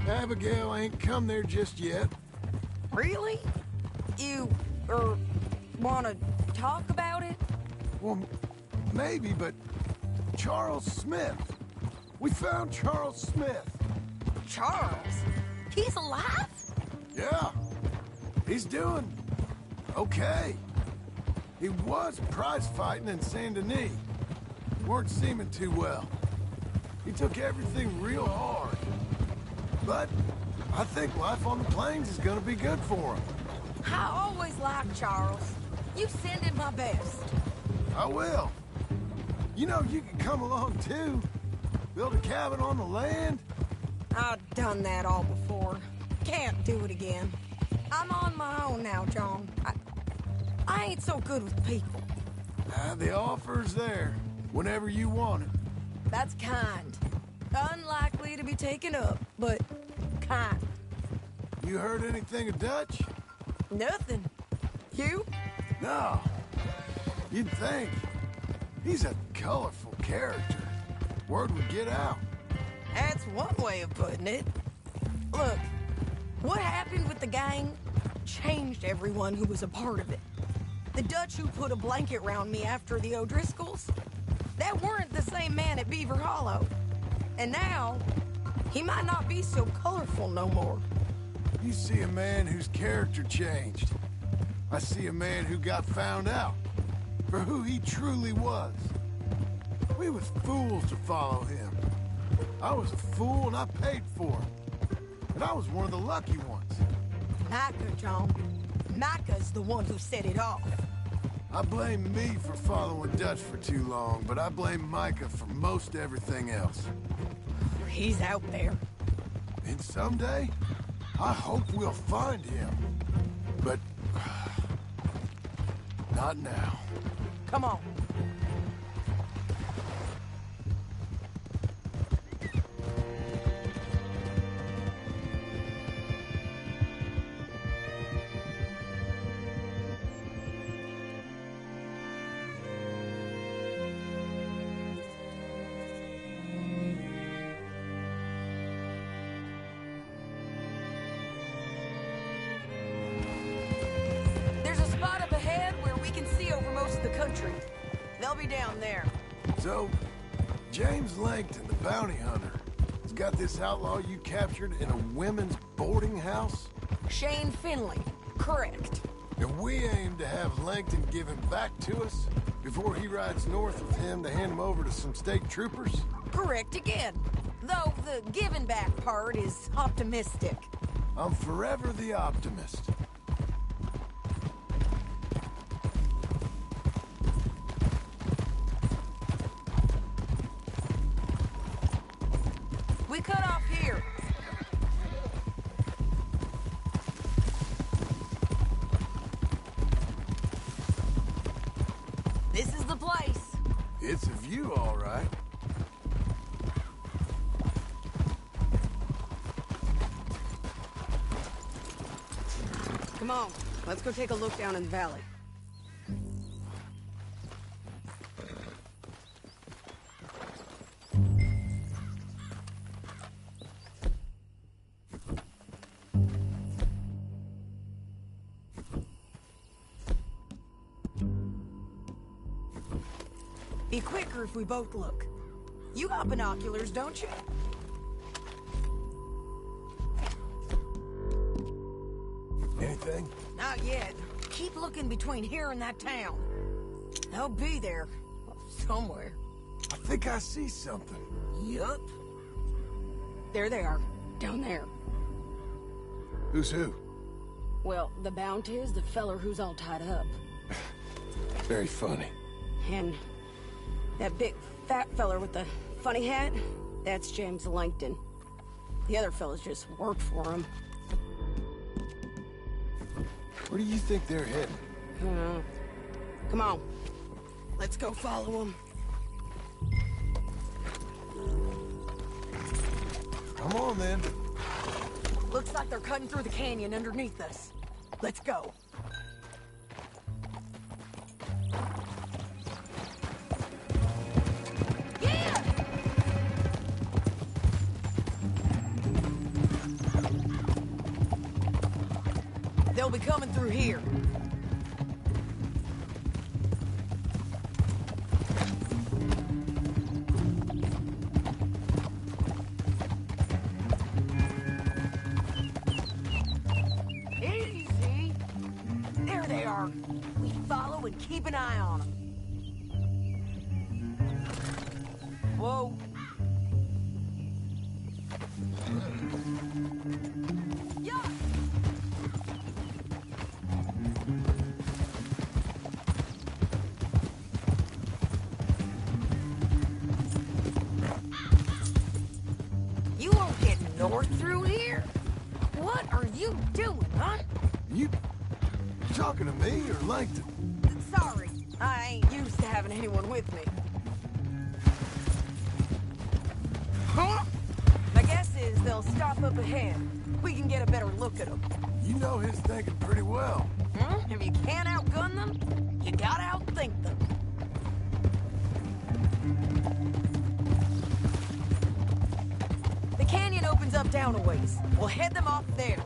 [SPEAKER 4] Abigail ain't come there just yet.
[SPEAKER 3] Really? You, wanna talk about it?
[SPEAKER 4] Well, maybe, but Charles Smith. We found Charles Smith.
[SPEAKER 3] Charles? He's alive?
[SPEAKER 4] Yeah. He's doing okay. He was prize fighting in Saint Denis. Weren't seeming too well. He took everything real hard. But I think life on the plains is gonna be good for him.
[SPEAKER 3] I always liked Charles. You send him my best.
[SPEAKER 4] I will. You know, you can come along too. Build a cabin on the land.
[SPEAKER 3] I've done that all before. Can't do it again. I'm on my own now, John. I ain't so good with people.
[SPEAKER 4] The offer's there, whenever you want it.
[SPEAKER 3] That's kind. Unlikely to be taken up, but kind.
[SPEAKER 4] You heard anything of Dutch?
[SPEAKER 3] Nothing. You?
[SPEAKER 4] No. You'd think. He's a colorful character. Word would get out.
[SPEAKER 3] That's one way of putting it. Look, what happened with the gang changed everyone who was a part of it. The Dutch who put a blanket around me after the O'Driscolls, that weren't the same man at Beaver Hollow. And now, he might not be so colorful no more.
[SPEAKER 4] You see a man whose character changed. I see a man who got found out for who he truly was. We was fools to follow him. I was a fool and I paid for it. And I was one of the lucky ones.
[SPEAKER 3] Micah, John. Micah's the one who set it off.
[SPEAKER 4] I blame me for following Dutch for too long, but I blame Micah for most everything else.
[SPEAKER 3] He's out there.
[SPEAKER 4] And someday, I hope we'll find him. But not now.
[SPEAKER 3] Come on. They'll be down there.
[SPEAKER 4] So, James Langton, the bounty hunter, has got this outlaw you captured in a women's boarding house?
[SPEAKER 3] Shane Finley, correct.
[SPEAKER 4] And we aim to have Langton give him back to us before he rides north with him to hand him over to some state troopers?
[SPEAKER 3] Correct again. Though the giving back part is optimistic.
[SPEAKER 4] I'm forever the optimist.
[SPEAKER 3] We cut off here. This is the place.
[SPEAKER 4] It's a view, all right.
[SPEAKER 3] Come on, let's go take a look down in the valley. Be quicker if we both look. You got binoculars, don't you?
[SPEAKER 4] Anything?
[SPEAKER 3] Not yet. Keep looking between here and that town. They'll be there. Somewhere.
[SPEAKER 4] I think I see something.
[SPEAKER 3] Yup. There they are. Down there.
[SPEAKER 4] Who's who?
[SPEAKER 3] Well, the Bounty is the feller who's all tied up.
[SPEAKER 4] Very funny.
[SPEAKER 3] And that big fat feller with the funny hat, that's James Langton. The other fellas just work for him.
[SPEAKER 4] Where do you think they're heading?
[SPEAKER 3] Come on. Let's go follow them.
[SPEAKER 4] Come on, then.
[SPEAKER 3] Looks like they're cutting through the canyon underneath us. Let's go. Yeah! They'll be coming through here. Easy. There they are. We follow and keep an eye on them. Whoa. Yeah. You won't get north through here? What are you doing, huh?
[SPEAKER 4] You talking to me or Langton?
[SPEAKER 3] Sorry, I ain't used to having anyone with me. Huh? My guess is they'll stop up ahead. We can get a better look at them.
[SPEAKER 4] You know his thinking pretty well.
[SPEAKER 3] If you can't outgun them, you gotta outthink them. opens up down a ways. We'll head them off there.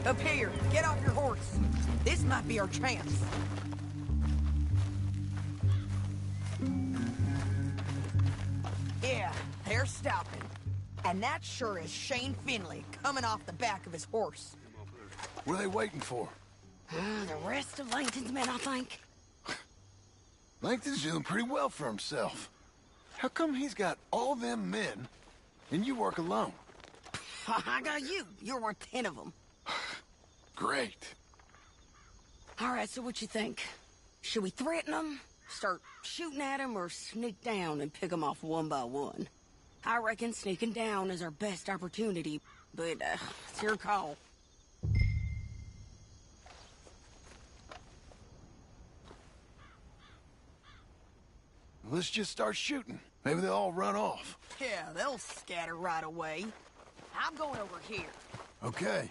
[SPEAKER 3] Up here, get off your horse. This might be our chance. Yeah, they're stopping. And that sure is Shane Finley coming off the back of his horse.
[SPEAKER 4] What are they waiting for?
[SPEAKER 3] The rest of Langton's men, I think.
[SPEAKER 4] Langton's doing pretty well for himself. How come he's got all them men, and you work alone?
[SPEAKER 3] I got you. You're worth 10 of them.
[SPEAKER 4] Great.
[SPEAKER 3] All right, so what you think? Should we threaten them, start shooting at them, or sneak down and pick them off one by one? I reckon sneaking down is our best opportunity, but it's your call.
[SPEAKER 4] Let's just start shooting. Maybe they'll all run off.
[SPEAKER 3] Yeah, they'll scatter right away. I'm going over here.
[SPEAKER 4] Okay.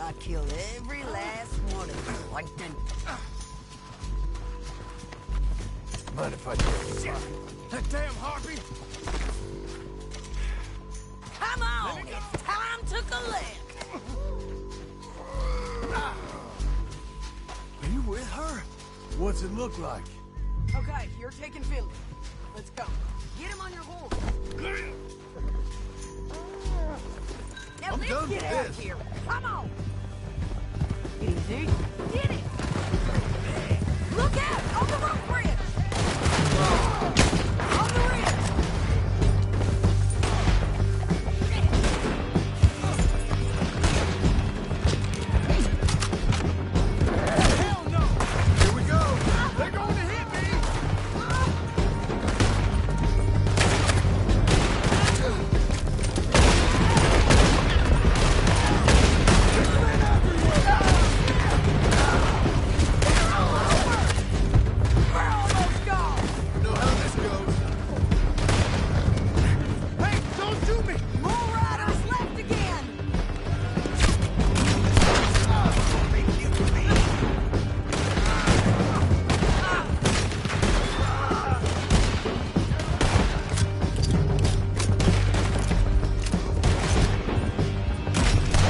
[SPEAKER 3] I kill every last one of you, Langton.
[SPEAKER 4] Mind if I do?
[SPEAKER 10] Shit! That damn harpy!
[SPEAKER 3] Come on, it's time to collect.
[SPEAKER 4] what's it look like?
[SPEAKER 3] Okay, you're taking Finley. Let's go. Get him on your horse. Now
[SPEAKER 4] I'm
[SPEAKER 3] let's
[SPEAKER 4] done
[SPEAKER 3] get
[SPEAKER 4] with
[SPEAKER 3] out
[SPEAKER 4] this.
[SPEAKER 3] here. Come on. Easy. Get it. Look out! On the rope bridge. On the ridge.
[SPEAKER 8] Hell no!
[SPEAKER 4] Here we go.
[SPEAKER 8] They're going to hit me!
[SPEAKER 3] We're almost gone.
[SPEAKER 4] You know how this goes.
[SPEAKER 8] Hey, don't shoot me!
[SPEAKER 3] More riders left again.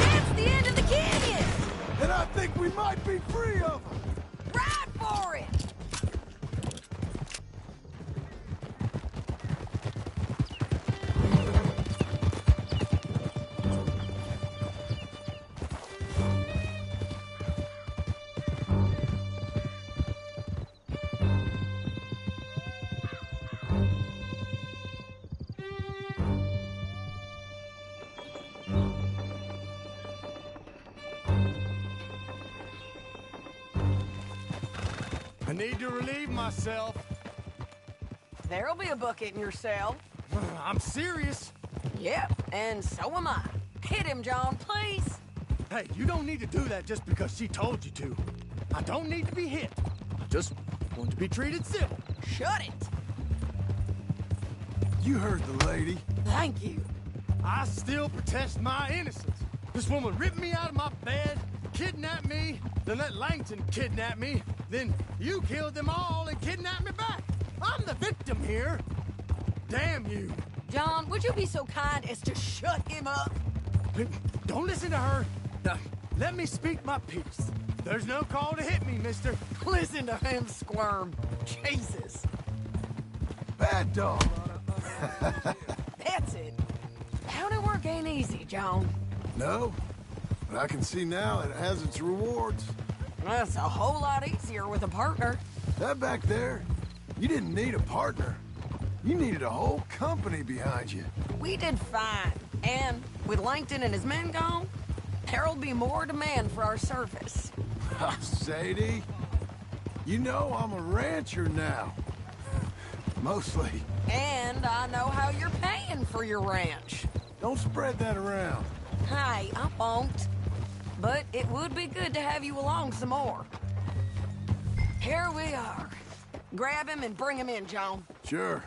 [SPEAKER 3] That's the end of the canyon.
[SPEAKER 4] And I think we might be free of them.
[SPEAKER 3] Ride for it.
[SPEAKER 8] I need to relieve myself.
[SPEAKER 3] There'll be a bucket in your cell.
[SPEAKER 8] I'm serious.
[SPEAKER 3] Yep, and so am I. Hit him, John, please.
[SPEAKER 8] Hey, you don't need to do that just because she told you to. I don't need to be hit. I just want to be treated civil.
[SPEAKER 3] Shut it.
[SPEAKER 4] You heard the lady.
[SPEAKER 3] Thank you.
[SPEAKER 8] I still protest my innocence. This woman ripped me out of my bed, kidnapped me, then let Langton kidnap me, then you killed them all and kidnapped me back. I'm the victim here. Damn you.
[SPEAKER 3] John, would you be so kind as to shut him up?
[SPEAKER 8] Don't listen to her. Let me speak my piece. There's no call to hit me, mister.
[SPEAKER 3] Listen to him squirm. Jesus.
[SPEAKER 4] Bad dog.
[SPEAKER 3] That's it. County work ain't easy, John.
[SPEAKER 4] No, but I can see now it has its rewards.
[SPEAKER 3] That's a whole lot easier with a partner.
[SPEAKER 4] That back there, you didn't need a partner. You needed a whole company behind you.
[SPEAKER 3] We did fine. And with Langton and his men gone, there'll be more demand for our service.
[SPEAKER 4] Sadie, you know I'm a rancher now. Mostly.
[SPEAKER 3] And I know how you're paying for your ranch.
[SPEAKER 4] Don't spread that around.
[SPEAKER 3] Hey, I won't. But it would be good to have you along some more. Here we are. Grab him and bring him in, John.
[SPEAKER 4] Sure.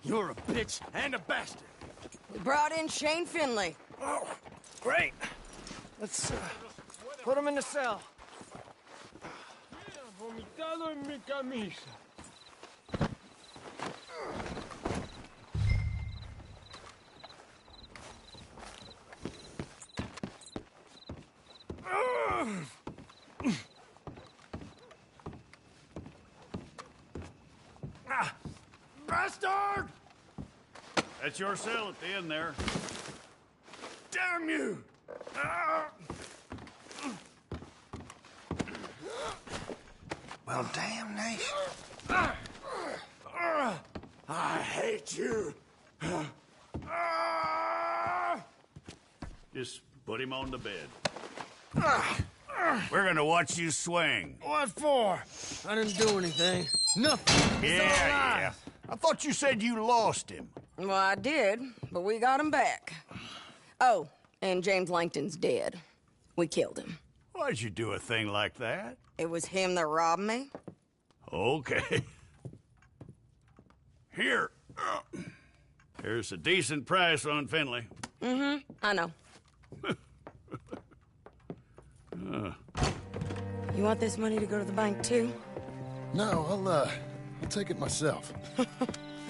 [SPEAKER 8] You're a bitch and a bastard.
[SPEAKER 3] We brought in Shane Finley.
[SPEAKER 8] Oh, great. Let's put him in the cell. Vomitado en mi camisa. Bastard!
[SPEAKER 20] That's your cell at the end there.
[SPEAKER 8] Damn you!
[SPEAKER 9] Well, damnation.
[SPEAKER 8] I hate you.
[SPEAKER 20] Just put him on the bed. We're gonna watch you swing.
[SPEAKER 8] What for? I didn't do anything. Nothing. He's all alive.
[SPEAKER 20] I thought you said you lost him.
[SPEAKER 3] Well, I did, but we got him back. Oh, and James Langton's dead. We killed him.
[SPEAKER 20] Why'd you do a thing like that?
[SPEAKER 3] It was him that robbed me.
[SPEAKER 20] Okay. Here. Here's a decent price on Finley.
[SPEAKER 3] Mm-hmm, I know. You want this money to go to the bank, too?
[SPEAKER 4] No, I'll take it myself.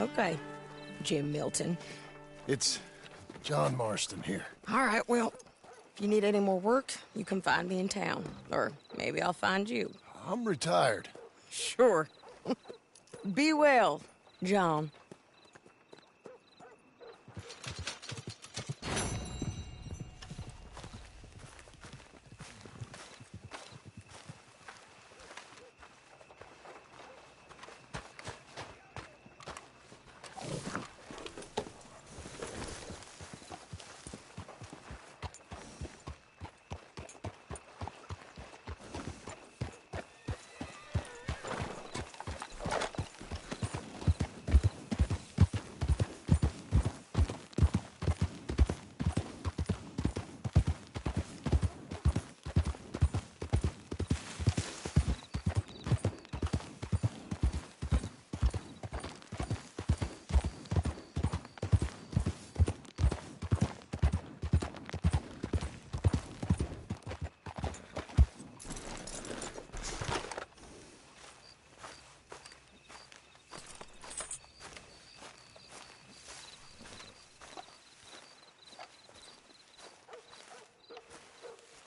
[SPEAKER 3] Okay, Jim Milton.
[SPEAKER 4] It's John Marston here.
[SPEAKER 3] All right, well, if you need any more work, you can find me in town. Or maybe I'll find you.
[SPEAKER 4] I'm retired.
[SPEAKER 3] Sure. Be well, John.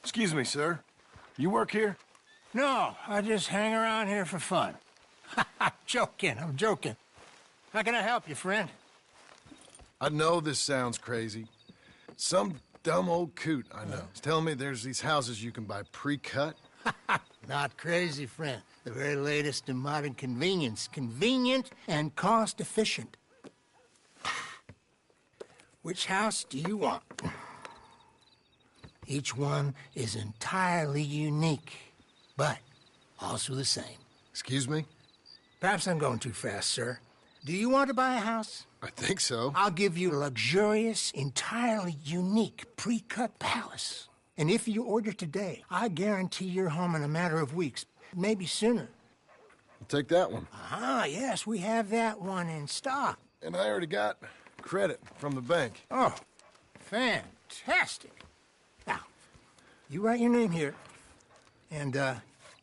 [SPEAKER 4] Excuse me, sir. You work here?
[SPEAKER 10] No, I just hang around here for fun. I'm joking. How can I help you, friend?
[SPEAKER 4] I know this sounds crazy. Some dumb old coot I know is telling me there's these houses you can buy pre-cut.
[SPEAKER 10] Not crazy, friend. The very latest in modern convenience. Convenient and cost-efficient. Which house do you want? Each one is entirely unique, but also the same.
[SPEAKER 4] Excuse me?
[SPEAKER 10] Perhaps I'm going too fast, sir. Do you want to buy a house?
[SPEAKER 4] I think so.
[SPEAKER 10] I'll give you a luxurious, entirely unique pre-cut palace. And if you order today, I guarantee you're home in a matter of weeks, maybe sooner.
[SPEAKER 4] I'll take that one.
[SPEAKER 10] Ah, yes, we have that one in stock.
[SPEAKER 4] And I already got credit from the bank.
[SPEAKER 10] Oh, fantastic. Now, you write your name here, and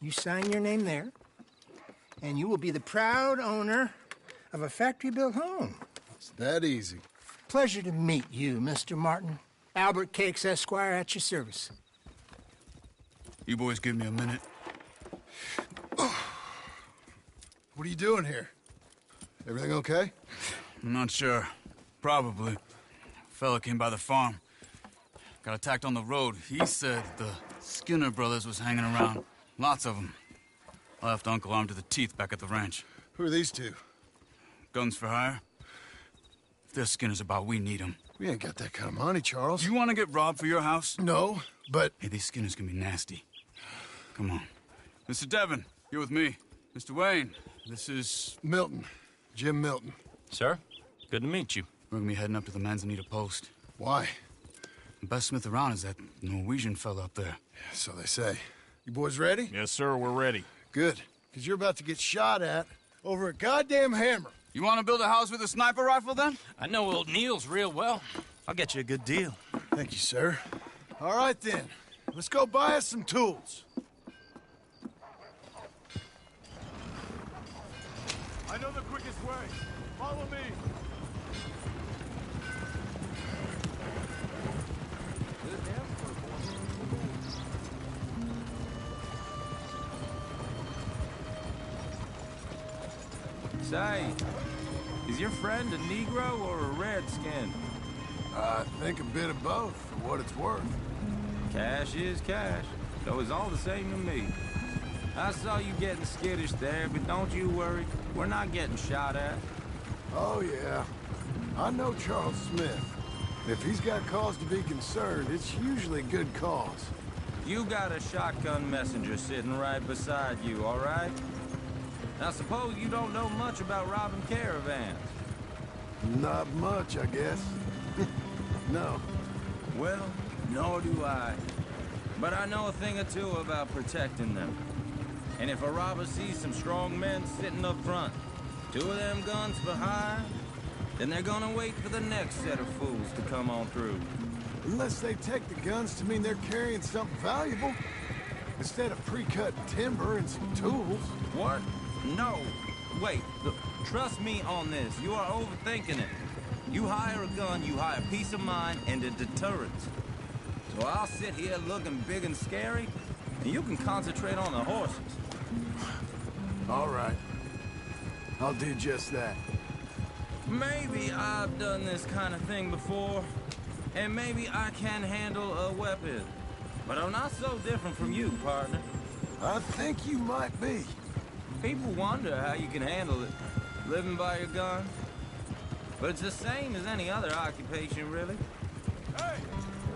[SPEAKER 10] you sign your name there, and you will be the proud owner of a factory-built home.
[SPEAKER 4] It's that easy.
[SPEAKER 10] Pleasure to meet you, Mr. Martin. Albert Cakes, Esquire, at your service.
[SPEAKER 17] You boys give me a minute.
[SPEAKER 4] What are you doing here? Everything okay?
[SPEAKER 17] I'm not sure. Probably. Fella came by the farm. Got attacked on the road. He said the Skinner brothers was hanging around. Lots of them. I left Uncle armed to the teeth back at the ranch.
[SPEAKER 4] Who are these two?
[SPEAKER 17] Guns for hire. If they're Skinner's about, we need them.
[SPEAKER 4] We ain't got that kind of money, Charles.
[SPEAKER 17] You want to get robbed for your house?
[SPEAKER 4] No, but...
[SPEAKER 17] Hey, these Skinners can be nasty. Come on. Mr. Devon, you're with me. Mr. Wayne, this is...
[SPEAKER 4] Milton. Jim Milton.
[SPEAKER 21] Sir, good to meet you.
[SPEAKER 17] We're gonna be heading up to the Manzanita post.
[SPEAKER 4] Why?
[SPEAKER 17] The best smith around is that Norwegian fella up there.
[SPEAKER 4] Yeah, so they say. You boys ready?
[SPEAKER 20] Yes, sir, we're ready.
[SPEAKER 4] Good, because you're about to get shot at over a goddamn hammer.
[SPEAKER 17] You want to build a house with a sniper rifle, then?
[SPEAKER 21] I know old Neil's real well. I'll get you a good deal.
[SPEAKER 4] Thank you, sir. All right, then. Let's go buy us some tools.
[SPEAKER 15] I know the quickest way. Follow me.
[SPEAKER 6] Say, is your friend a Negro or a Redskin?
[SPEAKER 4] I think a bit of both, for what it's worth.
[SPEAKER 6] Cash is cash, so it's all the same to me. I saw you getting skittish there, but don't you worry. We're not getting shot at.
[SPEAKER 4] Oh, yeah. I know Charles Smith. If he's got cause to be concerned, it's usually a good cause.
[SPEAKER 6] You got a shotgun messenger sitting right beside you, all right? Now, suppose you don't know much about robbing caravans.
[SPEAKER 4] Not much, I guess. No.
[SPEAKER 6] Well, nor do I. But I know a thing or two about protecting them. And if a robber sees some strong men sitting up front, 2 of them guns for hire, then they're gonna wait for the next set of fools to come on through.
[SPEAKER 4] Unless they take the guns to mean they're carrying something valuable. Instead of pre-cut timber and some tools.
[SPEAKER 6] What? No. Wait, look, trust me on this. You are overthinking it. You hire a gun, you hire peace of mind and a deterrence. So I'll sit here looking big and scary, and you can concentrate on the horses.
[SPEAKER 4] All right. I'll do just that.
[SPEAKER 2] Maybe I've done this kind of thing before, and maybe I can handle a weapon. But I'm not so different from you, partner.
[SPEAKER 4] I think you might be.
[SPEAKER 2] People wonder how you can handle it, living by your gun. But it's the same as any other occupation, really.
[SPEAKER 10] Hey!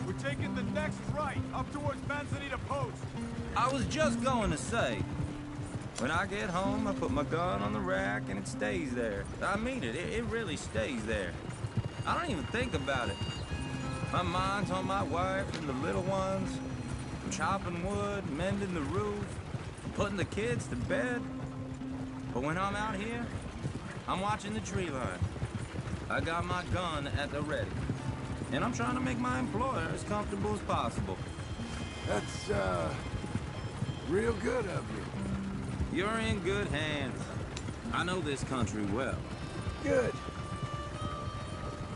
[SPEAKER 10] We're taking the next right, up towards Manzanita Post.
[SPEAKER 2] I was just going to say, when I get home, I put my gun on the rack and it stays there. I mean it, it really stays there. I don't even think about it. My mind's on my wife and the little ones. I'm chopping wood, mending the roof, putting the kids to bed. But when I'm out here, I'm watching the tree line. I got my gun at the ready. And I'm trying to make my employer as comfortable as possible.
[SPEAKER 4] That's, real good of you.
[SPEAKER 2] You're in good hands. I know this country well.
[SPEAKER 4] Good.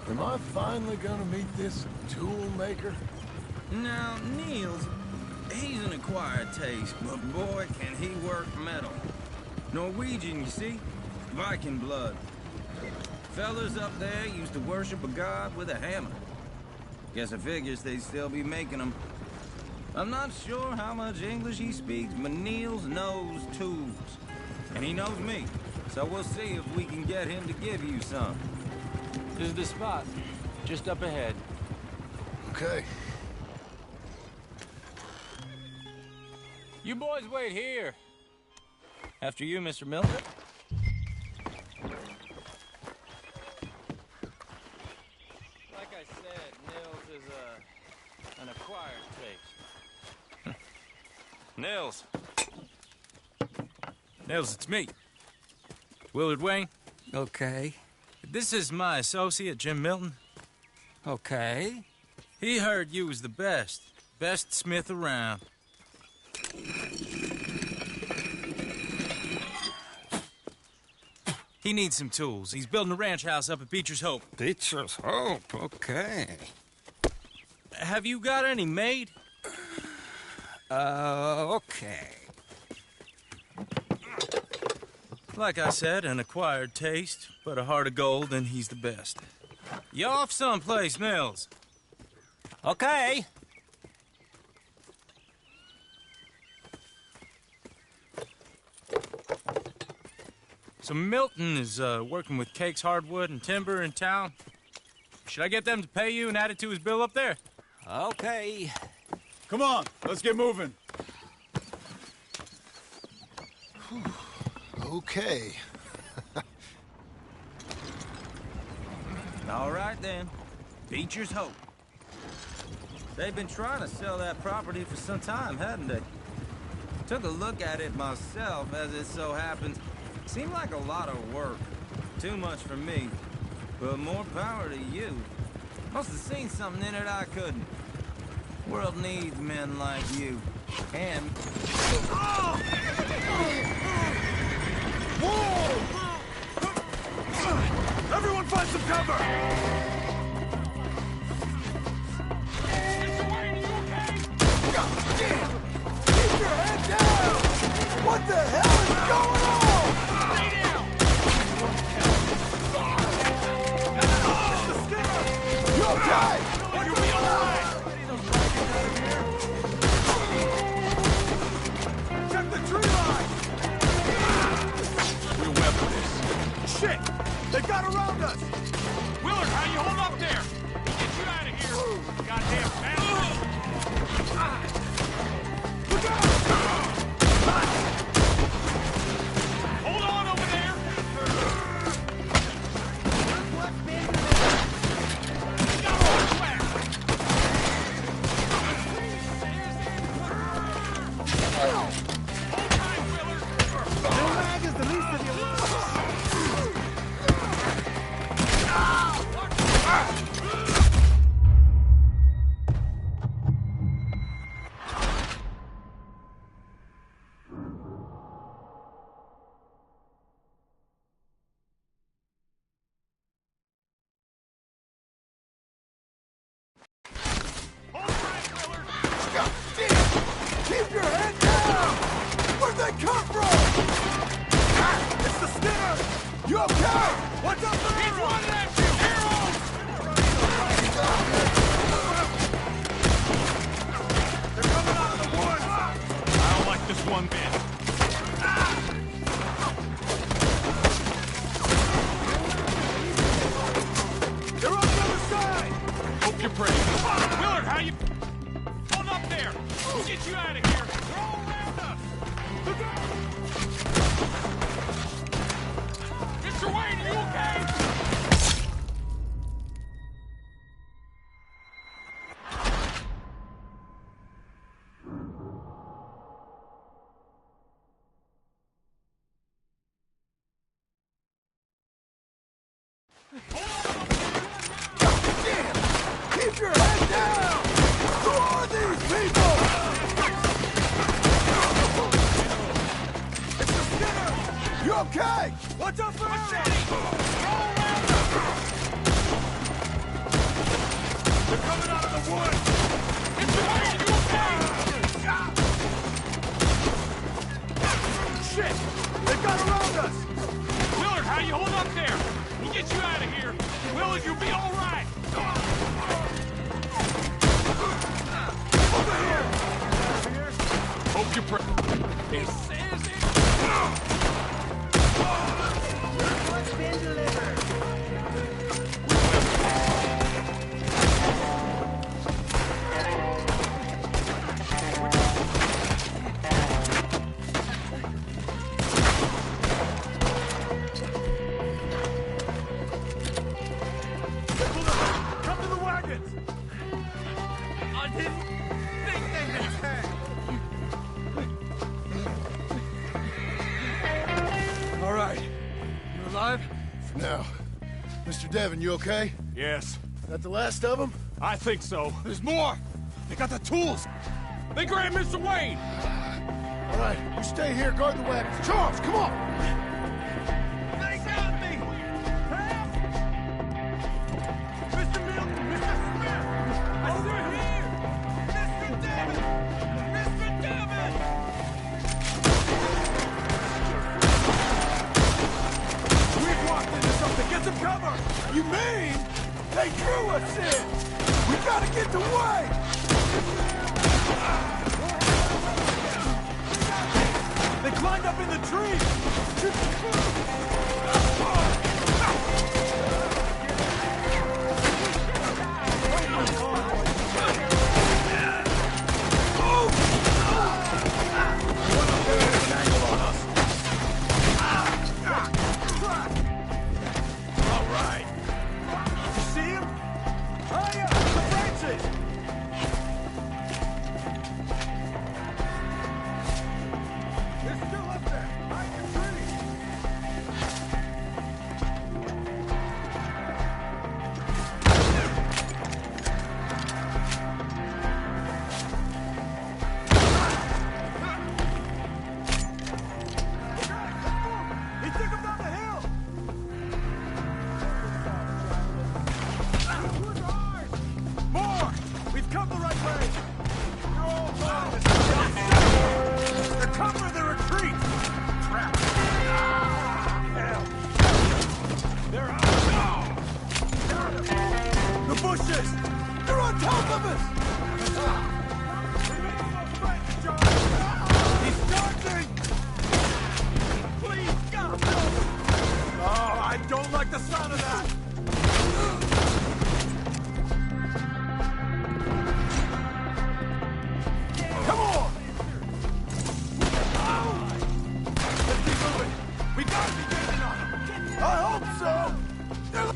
[SPEAKER 4] Am I finally gonna meet this tool maker?
[SPEAKER 2] Now, Niels, he's an acquired taste, but boy, can he work metal. Norwegian, you see? Viking blood. Fellas up there used to worship a god with a hammer. Guess I figures they'd still be making them. I'm not sure how much English he speaks, but Niels knows tools. And he knows me. So we'll see if we can get him to give you some.
[SPEAKER 21] This is the spot. Just up ahead.
[SPEAKER 4] Okay.
[SPEAKER 21] You boys wait here.
[SPEAKER 2] After you, Mr. Milton.
[SPEAKER 21] Like I said, Nils is an acquired taste.
[SPEAKER 2] Nils.
[SPEAKER 21] Nils, it's me. Willard Wayne.
[SPEAKER 22] Okay.
[SPEAKER 21] This is my associate, Jim Milton.
[SPEAKER 22] Okay.
[SPEAKER 21] He heard you was the best. Best smith around. He needs some tools. He's building a ranch house up at Beecher's Hope.
[SPEAKER 22] Beecher's Hope, okay.
[SPEAKER 21] Have you got any made?
[SPEAKER 22] Okay.
[SPEAKER 21] Like I said, an acquired taste, but a heart of gold, and he's the best. You off someplace, Nils?
[SPEAKER 22] Okay.
[SPEAKER 21] So Milton is working with Cakes Hardwood and Timber in town. Should I get them to pay you and add it to his bill up there?
[SPEAKER 22] Okay.
[SPEAKER 15] Come on, let's get moving.
[SPEAKER 4] Okay.
[SPEAKER 2] All right, then. Beecher's Hope. They've been trying to sell that property for some time, hadn't they? Took a look at it myself, as it so happens. Seemed like a lot of work. Too much for me. But more power to you. Must have seen something in it I couldn't. World needs men like you. And...
[SPEAKER 4] Whoa! Everyone find some cover! Keep your head down! What the hell is going on? Stay down! Mr. Skinner! You okay? You'll be alright! Check the tree line!
[SPEAKER 10] We'll weather this. Shit! They got around us! Willard, how you hold up there? We'll get you out of here! Goddamn bastard! Look out! Hold on over there! Got all the flash!
[SPEAKER 4] You okay?
[SPEAKER 10] What's up, man? He's running at you! Heroes! They're coming out of the woods! I don't like this one bit. They're on the other side! Hope you're brave. Willard, how you... Hold up there! We'll get you out of here! They're all around us! Look out! Mr. Wayne, are you okay?
[SPEAKER 4] Keep your head down! Who are these people? It's the Skinner! You okay?
[SPEAKER 10] What's up, Machete? All around us! They're coming out of the woods! Mr. Wayne, are you okay? Shit! They've got around us! Willard, how you hold up there? We'll get you out of here. Willard, you'll be all right. Over here! Hope you're
[SPEAKER 11] What's been delivered?
[SPEAKER 10] Come to the wagons! I didn't think they had attacked.
[SPEAKER 4] All right. You alive? For now. Mr. Devon, you okay?
[SPEAKER 10] Yes.
[SPEAKER 4] That the last of them?
[SPEAKER 10] I think so. There's more! They got the tools! They grabbed Mr. Wayne!
[SPEAKER 4] All right, you stay here, guard the wagons. Charles, come on!
[SPEAKER 10] They got me! Help! Mr. Milton! Mr. Smith! Over here! Mr. Devon! Mr. Devon! We've walked into something! Get some cover!
[SPEAKER 4] You mean they drew us in? We gotta get away!
[SPEAKER 10] They climbed up in the trees! All right. You see him? Hurry up! The branches! They're still up there! Hide the trees! He took him down the hill! More! We've come the right way! You're all gone! They're covering the retreat! Crap! Hell! They're out! No! The bushes! They're on top of us! He's charging! Please, God, no! Oh, I don't like the sound of that! Come on! Let's keep moving! We gotta be getting on them! I hope so! They're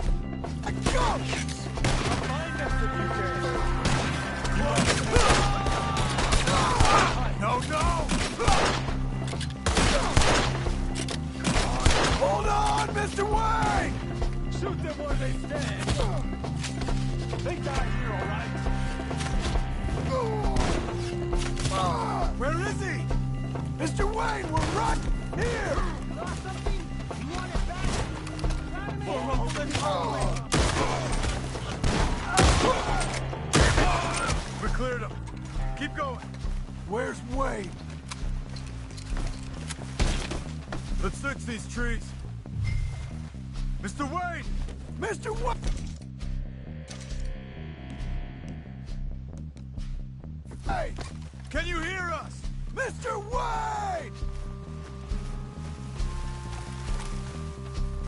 [SPEAKER 10] like ghosts! Find us if you can! No, no!
[SPEAKER 4] Hold on, Mr. Wayne!
[SPEAKER 10] Shoot them where they stand! They die here, all right? Where is he?
[SPEAKER 4] Mr. Wayne, we're right here!
[SPEAKER 10] Lost something? You want it back? We cleared him. Keep going.
[SPEAKER 4] Where's Wayne?
[SPEAKER 10] Let's search these trees.
[SPEAKER 20] Mr. Wayne! Mr. Wayne! Hey! Can you hear us? Mr. Wayne!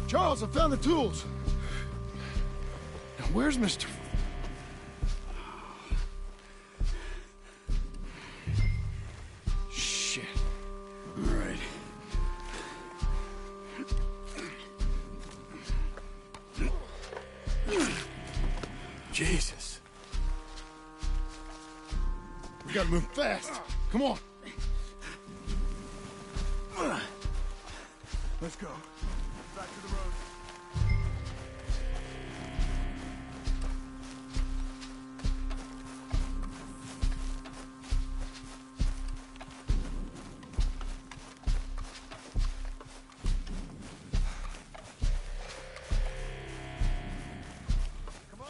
[SPEAKER 4] Charles, I found the tools. Now, where's Mr. Shit. All right.
[SPEAKER 20] Jesus.
[SPEAKER 4] We gotta move fast. Come on.
[SPEAKER 20] Let's go. Back to the road. Come on.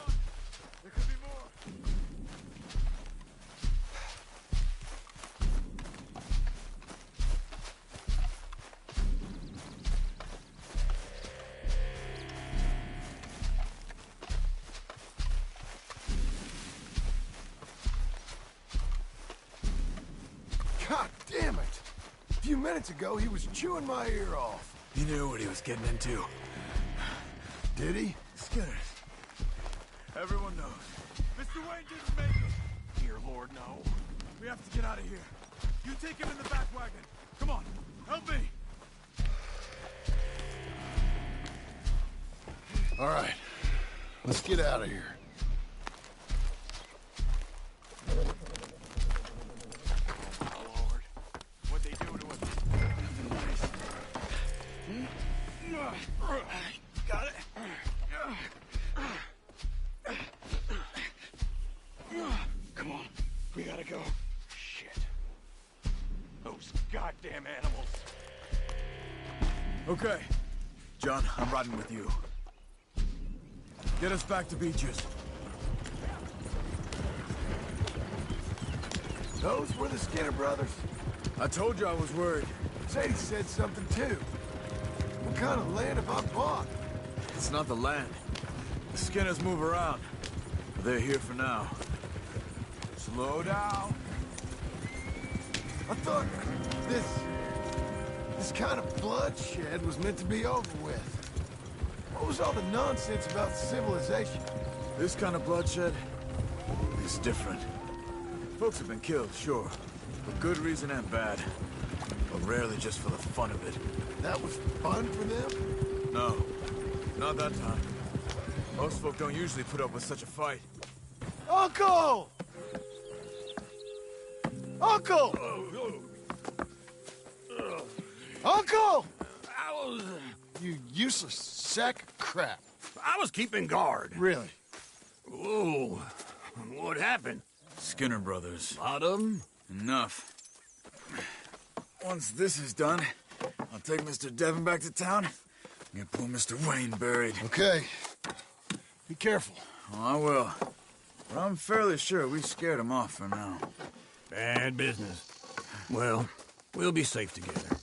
[SPEAKER 20] There could be more.
[SPEAKER 4] God damn it! A few minutes ago, he was chewing my ear off.
[SPEAKER 20] He knew what he was getting into.
[SPEAKER 4] Did he?
[SPEAKER 20] Skinner. Everyone knows. Mr. Wayne didn't make it. Dear Lord, no. We have to get out of here. You take him in the back wagon. Come on, help me.
[SPEAKER 4] All right. Let's get out of here.
[SPEAKER 20] What'd they do to us? Got it. Come on, we gotta go. Shit. Those goddamn animals. Okay. John, I'm riding with you. Get us back to Beaches.
[SPEAKER 4] Those were the Skinner brothers.
[SPEAKER 20] I told you I was worried.
[SPEAKER 4] Sadie said something too. What kind of land have I bought?
[SPEAKER 20] It's not the land. The Skinners move around. But they're here for now. Slow down.
[SPEAKER 4] I thought this kind of bloodshed was meant to be over with. What was all the nonsense about civilization?
[SPEAKER 20] This kind of bloodshed is different. Folks have been killed, sure. For good reason and bad. But rarely just for the fun of it.
[SPEAKER 4] That was fun for them?
[SPEAKER 20] No. Not that time. Most folk don't usually put up with such a fight.
[SPEAKER 4] Uncle! Uncle! Uncle! You useless sack of crap.
[SPEAKER 8] I was keeping guard.
[SPEAKER 4] Really?
[SPEAKER 8] Whoa. What happened?
[SPEAKER 20] Skinner brothers.
[SPEAKER 8] A lot of them?
[SPEAKER 20] Enough. Once this is done, I'll take Mr. Devon back to town and get poor Mr. Wayne buried.
[SPEAKER 4] Okay. Be careful.
[SPEAKER 20] Oh, I will. But I'm fairly sure we scared him off for now.
[SPEAKER 8] Bad business. Well, we'll be safe together.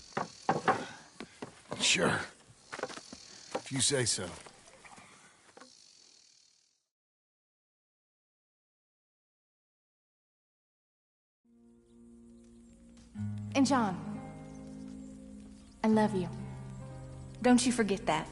[SPEAKER 4] Sure. If you say so.
[SPEAKER 1] And John, I love you. Don't you forget that.